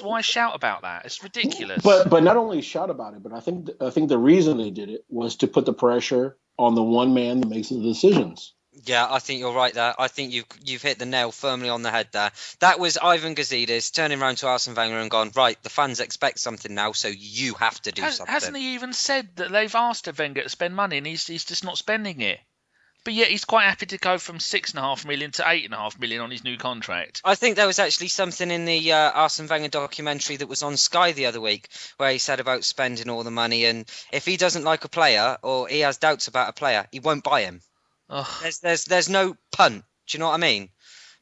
why shout about that? It's ridiculous. But not only shout about it, but I think the reason they did it was to put the pressure on the one man that makes the decisions. Yeah, I think you're right there. I think you've hit the nail firmly on the head there. That was Ivan Gazidis turning around to Arsene Wenger and gone, right, the fans expect something now, so you have to do something. Hasn't he even said that they've asked Wenger to spend money and he's just not spending it? But yet he's quite happy to go from 6.5 million to 8.5 million on his new contract. I think there was actually something in the Arsene Wenger documentary that was on Sky the other week where he said about spending all the money, and if he doesn't like a player or he has doubts about a player, he won't buy him. There's no punt. Do you know what I mean?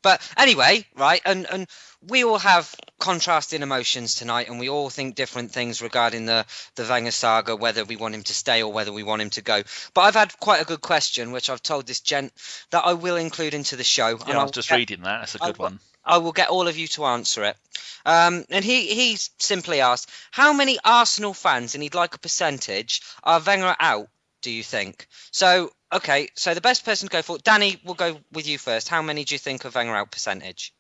But anyway, right, and we all have contrasting emotions tonight, and we all think different things regarding the Wenger saga, whether we want him to stay or whether we want him to go. But I've had quite a good question, which I've told this gent that I will include into the show. Yeah, I was just reading that. That's a good one. I will get all of you to answer it. And he simply asked, how many Arsenal fans, and he'd like a percentage, are Wenger out, do you think? So... Okay, so the best person to go for... Danny, we'll go with you first. How many do you think of Wenger out percentage?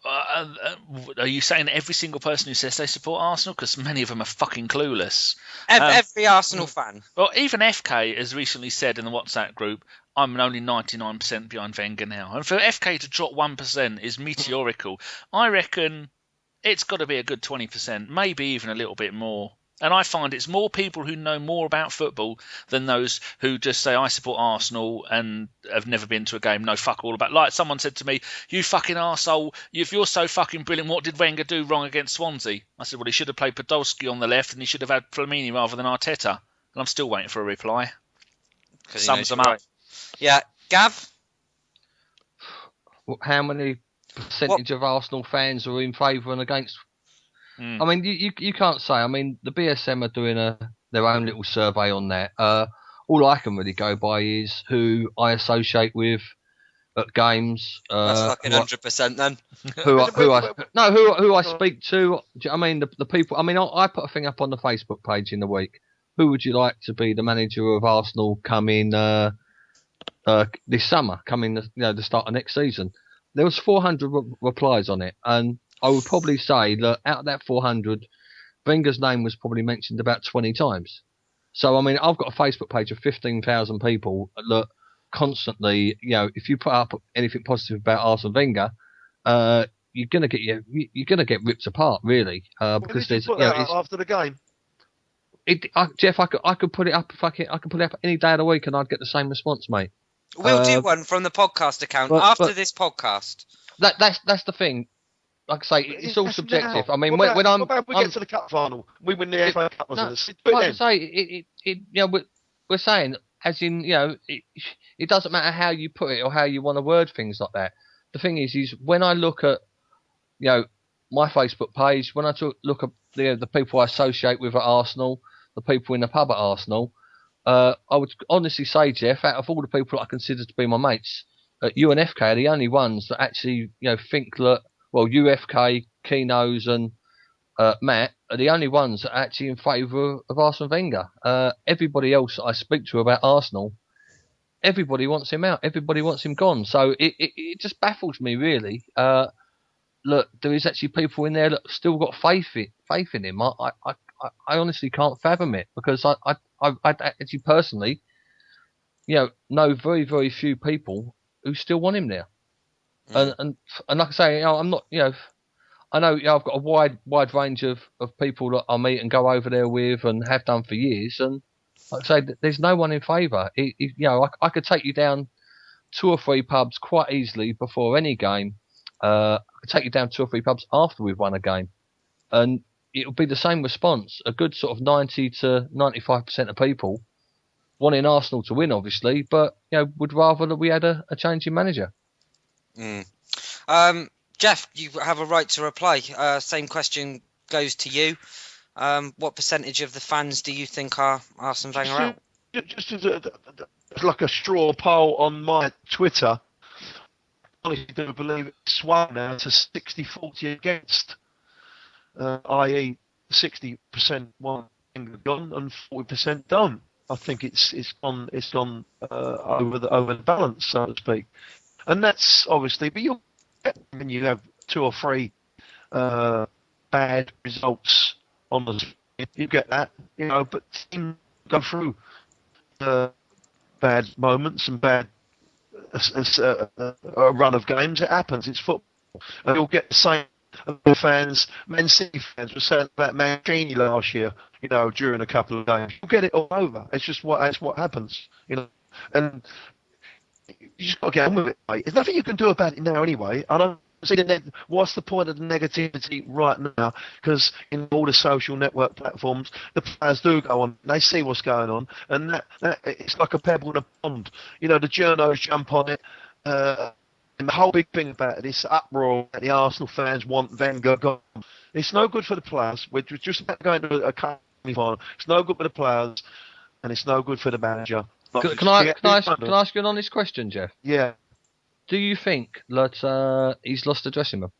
Are you saying every single person who says they support Arsenal? Because many of them are fucking clueless. Every Arsenal fan. Well, even FK has recently said in the WhatsApp group, I'm only 99% behind Wenger now. And for FK to drop 1% is meteorical. I reckon it's got to be a good 20%, maybe even a little bit more. And I find it's more people who know more about football than those who just say, I support Arsenal and have never been to a game, know fuck all about. Like someone said to me, you fucking arsehole, if you're so fucking brilliant, what did Wenger do wrong against Swansea? I said, well, he should have played Podolski on the left and he should have had Flamini rather than Arteta. And I'm still waiting for a reply. Sums them up. Yeah. Gav? How many percentage of Arsenal fans are in favour and against? I mean, you can't say. I mean, the BSM are doing their own little survey on that. All I can really go by is who I associate with at games. That's fucking 100% then. Who I speak to. I mean, the people. I mean, I put a thing up on the Facebook page in the week. Who would you like to be the manager of Arsenal coming this summer? Coming, the start of next season. There was 400 replies on it, and I would probably say that out of that 400, Wenger's name was probably mentioned about 20 times. So, I mean, I've got a Facebook page of 15,000 people that constantly, if you put up anything positive about Arsene Wenger, you're gonna get ripped apart, really. Because there's after the game. Geoff, I could put it up. I could put it up any day of the week, and I'd get the same response, mate. We'll do one from the podcast account after this podcast. That's the thing. Like I say, it's all subjective. I mean, what about we get to the cup final? We win the FA Cup. Like I say, we're saying, as in, it doesn't matter how you put it or how you want to word things like that. the thing is when I look at, my Facebook page, when I look at the people I associate with at Arsenal, the people in the pub at Arsenal, I would honestly say, Geoff, out of all the people I consider to be my mates, you and FK are the only ones that actually, think that, well, you, FK, Keno's and Matt are the only ones that are actually in favour of Arsene Wenger. Everybody else that I speak to about Arsenal, everybody wants him out. Everybody wants him gone. So it just baffles me, really. Look, there is actually people in there that still got faith in him. I honestly can't fathom it, because I actually personally, know very, very few people who still want him there. And like I say, I'm not, I know I've got a wide range of people that I meet and go over there with and have done for years, and like I say, there's no one in favour. I could take you down 2 or 3 pubs quite easily before any game. I could take you down 2 or 3 pubs after we've won a game, and it'll be the same response. A good sort of 90 to 95% of people wanting Arsenal to win, obviously, but would rather that we had a change in manager. Geoff, you have a right to reply. Same question goes to you. What percentage of the fans do you think are Arsene Wenger out? Just as like a straw poll on my Twitter, I honestly do believe it's swung now to 60-40 against, i.e. 60% want Wenger gone and 40% don't. I think it's gone over the balance, so to speak, and that's obviously. But when you have 2 or 3 bad results on the screen, you get that, but teams go through bad moments and bad a run of games. It happens. It's football, and you'll get the same. Fans, Man City fans were saying about Mancini last year, during a couple of games. You'll get it all over. It's just what happens, and you just got to get on with it, mate. There's nothing you can do about it now anyway. I don't see what's the point of the negativity right now? Because in all the social network platforms, the players do go on. They see what's going on, and that it's like a pebble in a pond. The journos jump on it. And the whole big thing about it, this uproar that the Arsenal fans want Wenger gone. It's no good for the players. We're just about going to a cup final. It's no good for the players, and it's no good for the manager. Can I ask you an honest question, Geoff? Yeah. Do you think that he's lost the dressing room?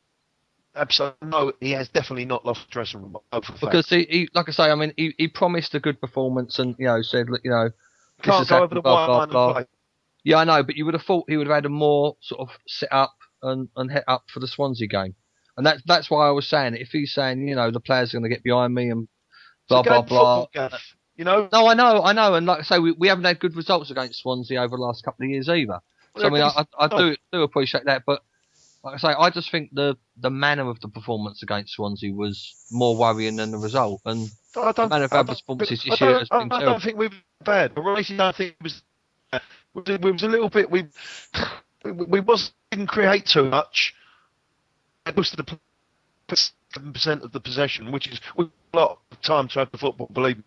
Absolutely. No, he has definitely not lost the dressing room. Because he, like I say, I mean, he promised a good performance and said, can't go over the wire line and play. Yeah, I know, but you would have thought he would have had a more sort of sit up and head up for the Swansea game, and that's why I was saying it. If he's saying the players are going to get behind me and blah blah blah, No, I know, and like I say, we haven't had good results against Swansea over the last couple of years either. So I mean, I do appreciate that, but like I say, I just think the manner of the performance against Swansea was more worrying than the result, and the manner of our performances this year has been terrible. I don't think we were bad. I really don't think it was. We was a little bit. We didn't create too much. Most of the 7% of the possession, which is a lot of time to have the football. Believe me,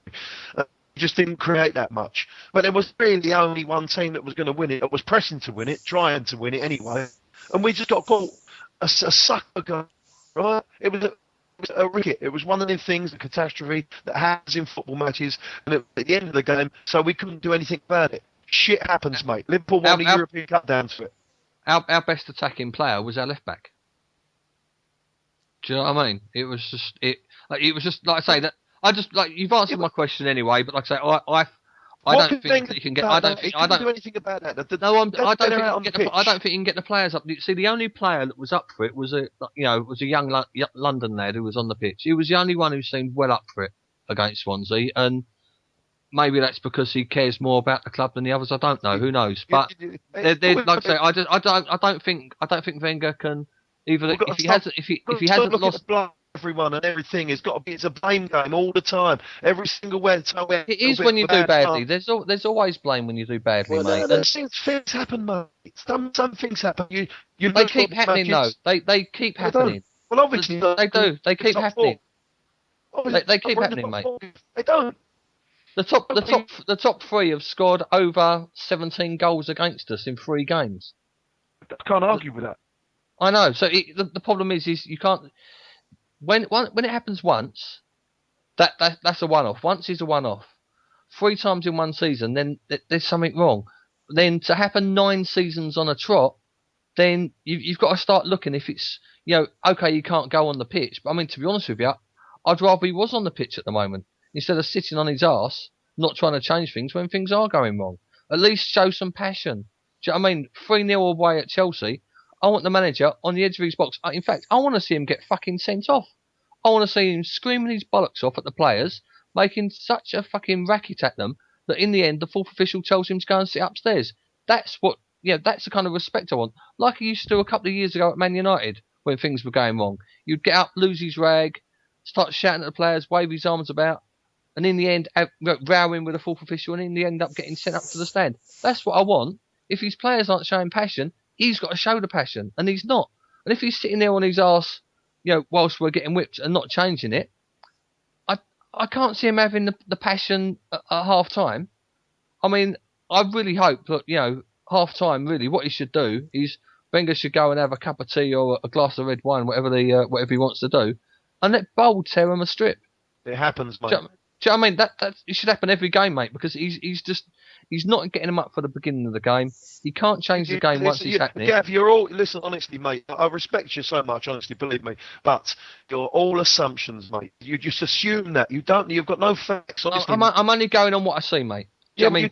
we just didn't create that much. But there was really only one team that was going to win it. That was pressing to win it, trying to win it anyway. And we just got caught a sucker goal. Right? It was a ricket. It was one of them things, a catastrophe that happens in football matches. And at the end of the game, so we couldn't do anything about it. Shit happens, mate. Liverpool won the European Cup down to it. Our best attacking player was our left back. Do you know what I mean? It was just like I say that I just like you've answered my question anyway. But like I say, I don't think that you can get. I don't do anything about that. I don't think you can get the players up. See, the only player that was up for it was a young London lad who was on the pitch. He was the only one who seemed well up for it against Swansea, and maybe that's because he cares more about the club than the others. I don't know. Who knows? But like I say, I don't think Wenger can either. If he hasn't lost everyone and everything, it's a blame game all the time. Every single way. It is when you do badly. There's always blame when you do badly, mate. Things happen, mate. Some things happen. They keep happening though. They keep happening. Well, obviously they do. They keep happening. They keep happening, mate. They don't. The top 3 have scored over 17 goals against us in 3 games. I can't argue with that. I know. So the problem is you can't. When it happens once, that's a one-off. Once is a one-off. 3 times in one season, then there's something wrong. Then to happen 9 seasons on a trot, then you've got to start looking if it's, okay, you can't go on the pitch. But I mean, to be honest with you, I'd rather he was on the pitch at the moment instead of sitting on his arse, not trying to change things when things are going wrong. At least show some passion. Do you know what I mean? 3-0 away at Chelsea. I want the manager on the edge of his box. In fact, I want to see him get fucking sent off. I want to see him screaming his bollocks off at the players, making such a fucking racket at them that in the end the fourth official tells him to go and sit upstairs. That's the kind of respect I want. Like he used to do a couple of years ago at Man United when things were going wrong. You'd get up, lose his rag, start shouting at the players, wave his arms about, and in the end, rowing with the fourth official, and in the end up getting sent up to the stand. That's what I want. If his players aren't showing passion, he's got to show the passion, and he's not. And if he's sitting there on his arse, whilst we're getting whipped and not changing it, I can't see him having the passion at half time. I mean, I really hope that, half time, really, what he should do is Wenger should go and have a cup of tea or a glass of red wine, whatever he wants to do, and let Bold tear him a strip. It happens, mate. Do you know what I mean? That it should happen every game, mate, because he's not getting him up for the beginning of the game. He can't change the game once he's happening. Gav, listen, honestly, mate, I respect you so much, honestly, believe me, but you're all assumptions, mate. You just assume that. You've got no facts, honestly. I'm only going on what I see, mate. Yeah, I mean,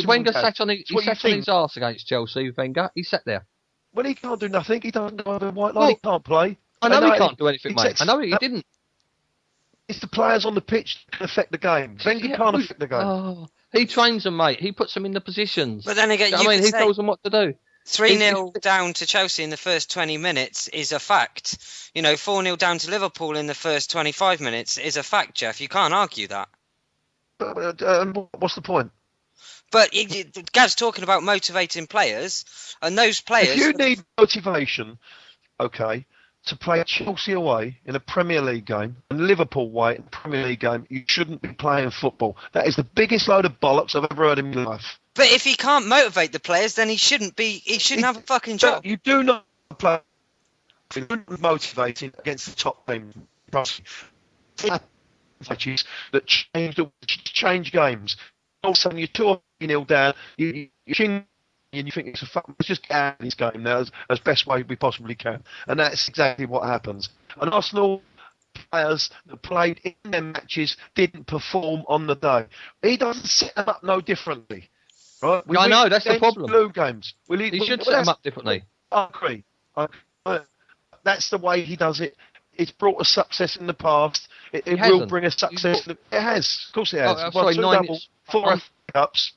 Wenger sat on his arse against Chelsea, Wenger. He sat there. Well, he can't do nothing. He doesn't go over the white line. He can't play. I know he can't do anything, mate. I know he didn't. It's the players on the pitch that can affect the game. Wenger can't affect the game. Oh, he trains them, mate. He puts them in the positions. But then again, he tells them what to do. 3-0 down to Chelsea in the first 20 minutes is a fact. 4-0 down to Liverpool in the first 25 minutes is a fact, Geoff. You can't argue that. What's the point? But Gav's talking about motivating players, and those players... If you need motivation, okay, to play Chelsea away in a Premier League game and Liverpool away in a Premier League game, you shouldn't be playing football. That is the biggest load of bollocks I've ever heard in my life. But if he can't motivate the players, then he shouldn't have a fucking job. You do not play motivating against the top team. That change games. All of a sudden you're 2-0 down, you and you think let's just get out of this game now as best way we possibly can. And that's exactly what happens. And Arsenal players that played in their matches didn't perform on the day. He doesn't set them up no differently. Right? I know, that's the problem. Blue games. He should set them up differently. I agree. That's the way he does it. It's brought us success in the past. It will bring us success. It has. Of course it has. Sorry, 2 doubles, 4 cups.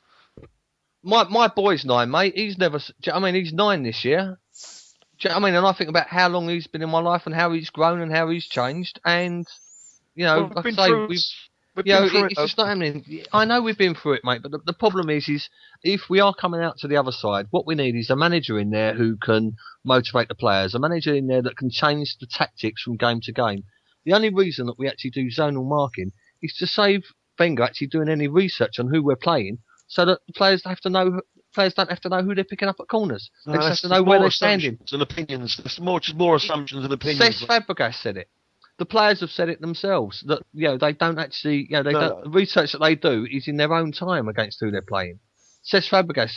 My boy's 9, mate. He's never... he's 9 this year. And I think about how long he's been in my life and how he's grown and how he's changed. And, like I say, it's just not happening. I know we've been through it, mate, but the problem is if we are coming out to the other side, what we need is a manager in there who can motivate the players, a manager in there that can change the tactics from game to game. The only reason that we actually do zonal marking is to save Wenger actually doing any research on who we're playing, so that players don't have to know who they're picking up at corners. They just have to know where they're standing. And opinions. It's more assumptions and opinions. Cesc Fabregas said it. The players have said it themselves that they don't actually the research that they do is in their own time against who they're playing. Cesc Fabregas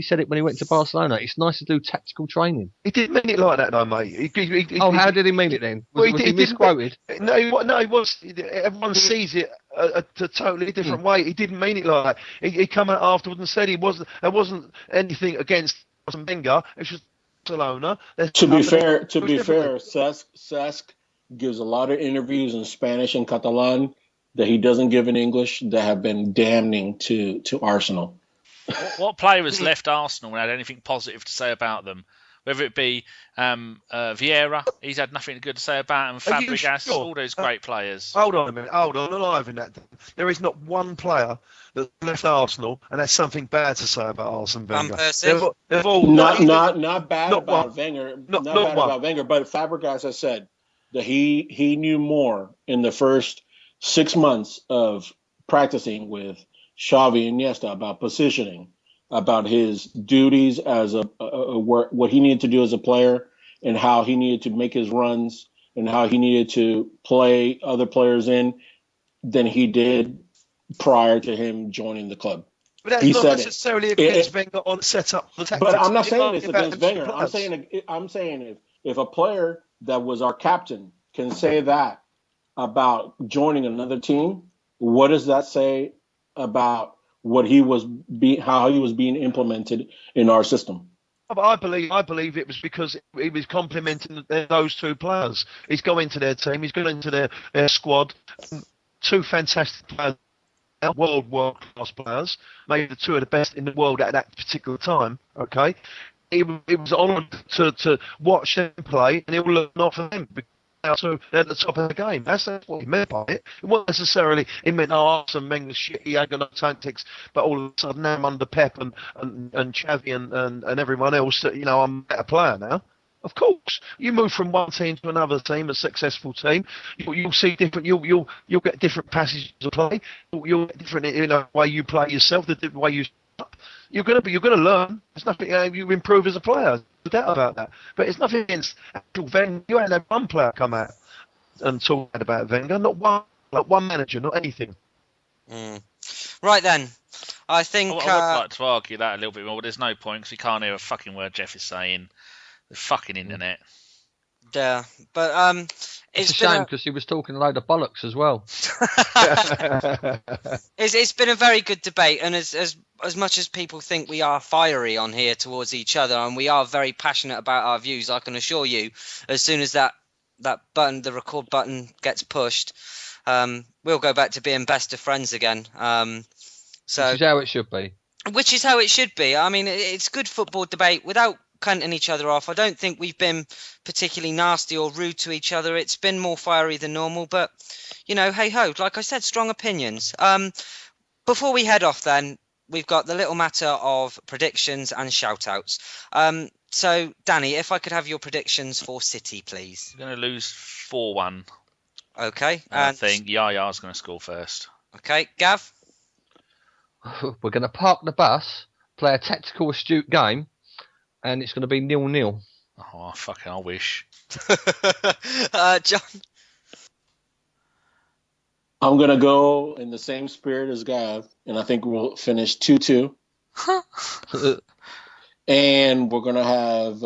said it when he went to Barcelona. It's nice to do tactical training. He didn't mean it like that, though, mate. How did he mean it then? Was he misquoted? No, he was. Everyone sees it a totally different way. He didn't mean it like that. He come out afterwards and said there wasn't anything against Wenger. It was Barcelona. To be fair, Cesc gives a lot of interviews in Spanish and Catalan that he doesn't give in English that have been damning to Arsenal. What player has left Arsenal and had anything positive to say about them? Whether it be Vieira, he's had nothing good to say about him. Fabregas, sure? All those great players. Hold on a minute. Hold on. Alive in that. There is not one player that left Arsenal and has something bad to say about Arsene Wenger. They've all not bad about Wenger. Not bad about Wenger, but Fabregas has said that he knew more in the first 6 months of practicing with Xavi and Iniesta about positioning, about his duties as what he needed to do as a player, and how he needed to make his runs and how he needed to play other players in than he did prior to him joining the club. But that's He not said necessarily against Wenger on the setup, the tactics. But I'm not You're saying it's talking about against Wenger. players. I'm saying if a player that was our captain can say that about joining another team, what does that say about what how he was being implemented in our system? But I believe it was because he was complimenting those two players. He's gone into their team. He's gone into their squad. Two fantastic players, world class players, maybe the two of the best in the world at that particular time. Okay, it was honoured to watch them play, and it will look not for them. So they're at the top of the game. That's what he meant by it. It wasn't necessarily he meant Arsene Wenger shit. He ain't got no tactics, but all of a sudden now I'm under Pep and Xavi and everyone else. I'm a better player now. Of course, you move from one team to another team, a successful team. You'll see different. You'll get different passages of play. You'll get different way you play yourself, the different way you. You're gonna learn. There's nothing. You improve as a player. No doubt about that. But it's nothing against actual Wenger. You ain't had one player come out and talk about Wenger. Not one manager. Not anything. Right then, I think I would like to argue that a little bit more, but there's no point because we can't hear a fucking word Geoff is saying. The fucking internet. Yeah, but it's a shame because he was talking a load of bollocks as well. It's been a very good debate, and as much as people think we are fiery on here towards each other, and we are very passionate about our views, I can assure you, as soon as that button, the record button, gets pushed, we'll go back to being best of friends again. So which is how it should be. Which is how it should be. I mean, it's good football debate without cutting each other off. I don't think we've been particularly nasty or rude to each other. It's been more fiery than normal, but hey ho, like I said, strong opinions. Before we head off then, we've got the little matter of predictions and shout outs. So Danny, if I could have your predictions for City, please. We're going to lose 4-1. Okay. And I think Yaya's going to score first. Okay, Gav? We're going to park the bus, play a tactical astute game, and it's going to be 0-0. Oh, fucking, I wish. John? I'm going to go in the same spirit as Gav, and I think we'll finish 2-2. And we're going to have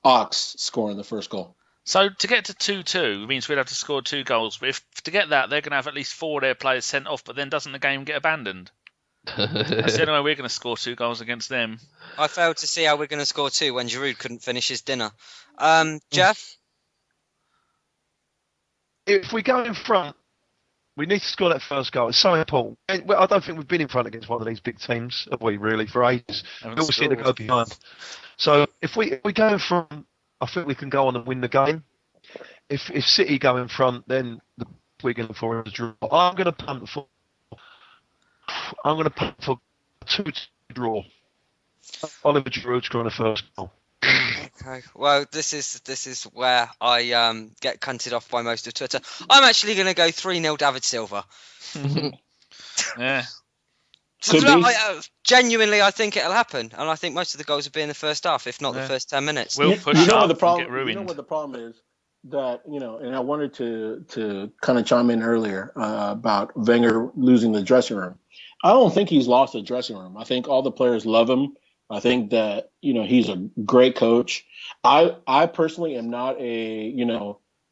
Ox scoring the first goal. So to get to 2-2 means we'd have to score 2 goals. But to get that, they're going to have at least 4 of their players sent off, but then doesn't the game get abandoned? That's the only way we're going to score 2 goals against them. I failed to see how we're going to score 2 when Giroud couldn't finish his dinner. Geoff? If we go in front, we need to score that first goal. It's so important. I don't think we've been in front against one of these big teams, have we, really, for ages? We all seem to go behind. So if we go in front, I think we can go on and win the game. If City go in front, then we're going for a draw. I'm going to punt for 2-2 draw. Oliver Giroud scoring the first goal. Okay. Well, this is where I get cunted off by most of Twitter. I'm actually going to go 3-0 David Silva. Yeah. Genuinely, I think it'll happen, and I think most of the goals will be in the first half, if not the first 10 minutes. We'll push up the problem, and get ruined. You know what the problem is? That, and I wanted to kind of chime in earlier about Wenger losing the dressing room. I don't think he's lost the dressing room. I think all the players love him. I think that, he's a great coach. I personally am not a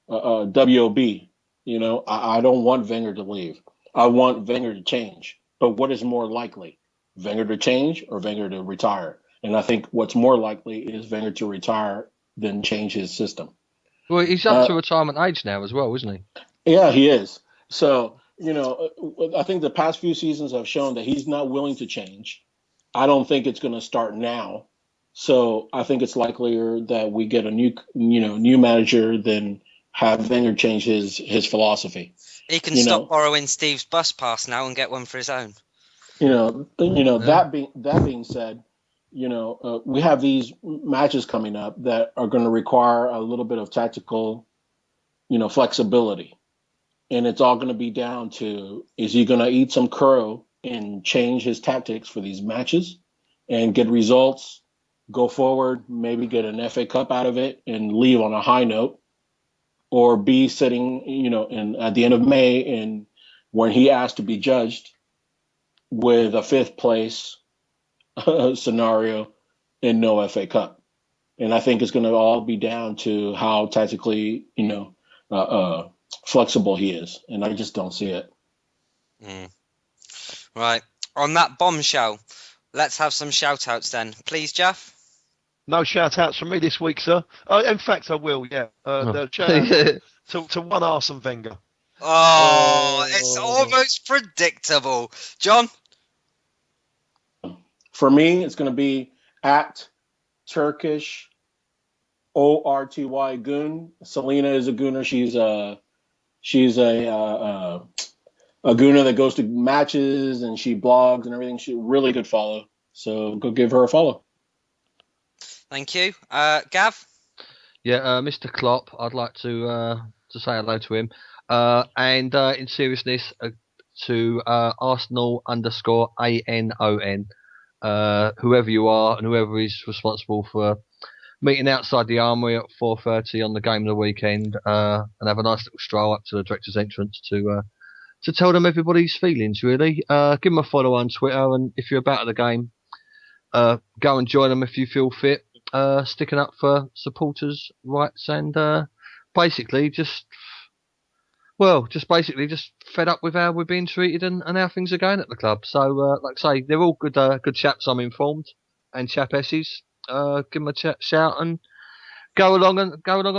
WOB. I don't want Wenger to leave. I want Wenger to change. But what is more likely, Wenger to change or Wenger to retire? And I think what's more likely is Wenger to retire than change his system. Well, he's up to retirement age now as well, isn't he? Yeah, he is. So, I think the past few seasons have shown that he's not willing to change. I don't think it's going to start now. So I think it's likelier that we get a new manager than have Wenger change his philosophy. He can stop borrowing Steve's bus pass now and get one for his own. That being said, we have these matches coming up that are going to require a little bit of tactical, flexibility. And it's all going to be down to, is he going to eat some crow and change his tactics for these matches and get results go forward, maybe get an FA Cup out of it, and leave on a high note, or B, sitting, at the end of May, and when he asked to be judged with a fifth place scenario and no FA Cup. And I think it's going to all be down to how tactically, flexible he is. And I just don't see it. Right. On that bombshell, let's have some shout-outs then. Please, Geoff? No shout-outs from me this week, sir. In fact, I will, yeah. The shout-out to one Arsene Wenger. Oh, it's almost predictable. John? For me, it's going to be at Turkish ORTY Goon. Selena is a gooner. She's a gooner that goes to matches and she blogs and everything. She's a really good follow. So go give her a follow. Thank you. Gav? Yeah, Mr. Klopp, I'd like to say hello to him. And in seriousness, to Arsenal_ANON. Whoever you are and whoever is responsible for meeting outside the Armoury at 4:30 on the game of the weekend, and have a nice little stroll up to the director's entrance to tell them everybody's feelings, really. Give them a follow on Twitter, and if you're about at the game, go and join them if you feel fit. Sticking up for supporters' rights and basically just fed up with how we're being treated and how things are going at the club. So, like I say, they're all good chaps, I'm informed, and chapesses. Give them a shout and go along and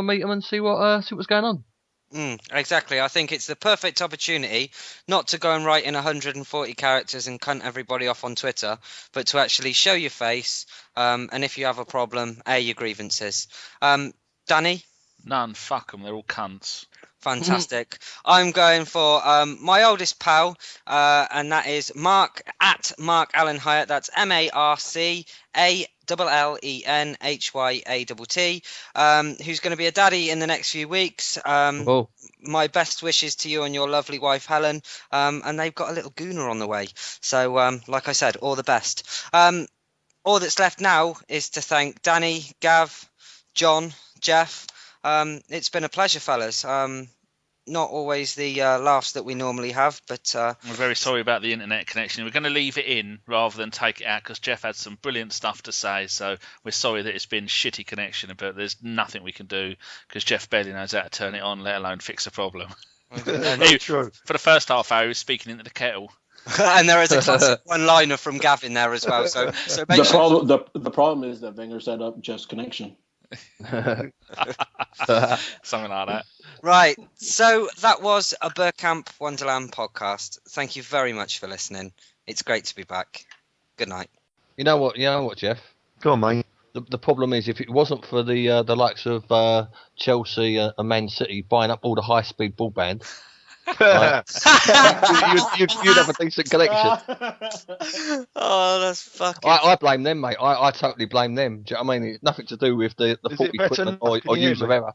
meet them and see what's going on. Exactly. I think it's the perfect opportunity not to go and write in 140 characters and cunt everybody off on Twitter, but to actually show your face, and if you have a problem, air your grievances. Danny? None. Fuck them. They're all cunts. Fantastic. I'm going for my oldest pal, and that is Mark Allen Hyatt. That's MarcAllenHyatt, who's going to be a daddy in the next few weeks. My best wishes to you and your lovely wife Helen, and they've got a little gooner on the way. So, like I said, all the best. All that's left now is to thank Danny, Gav, John, Geoff. It's been a pleasure, fellas. Not always the laughs that we normally have, but we're very sorry about the internet connection. We're going to leave it in rather than take it out because Geoff had some brilliant stuff to say. So we're sorry that it's been shitty connection, but there's nothing we can do because Geoff barely knows how to turn it on, let alone fix a problem. True. For the first half hour, he was speaking into the kettle. And there is a classic one-liner from Gavin there as well. So the problem is that Wenger set up just connection. Something like that. Right, so that was a Bergkamp Wonderland podcast. Thank you very much for listening. It's great to be back. Good night. You know what, Geoff? Go on, mate. The problem is, if it wasn't for the likes of Chelsea and Man City buying up all the high-speed broadband, right, you'd have a decent connection. Oh, that's fucking... I blame them, mate. I totally blame them. Do you know what I mean? It's nothing to do with the fault equipment or user error.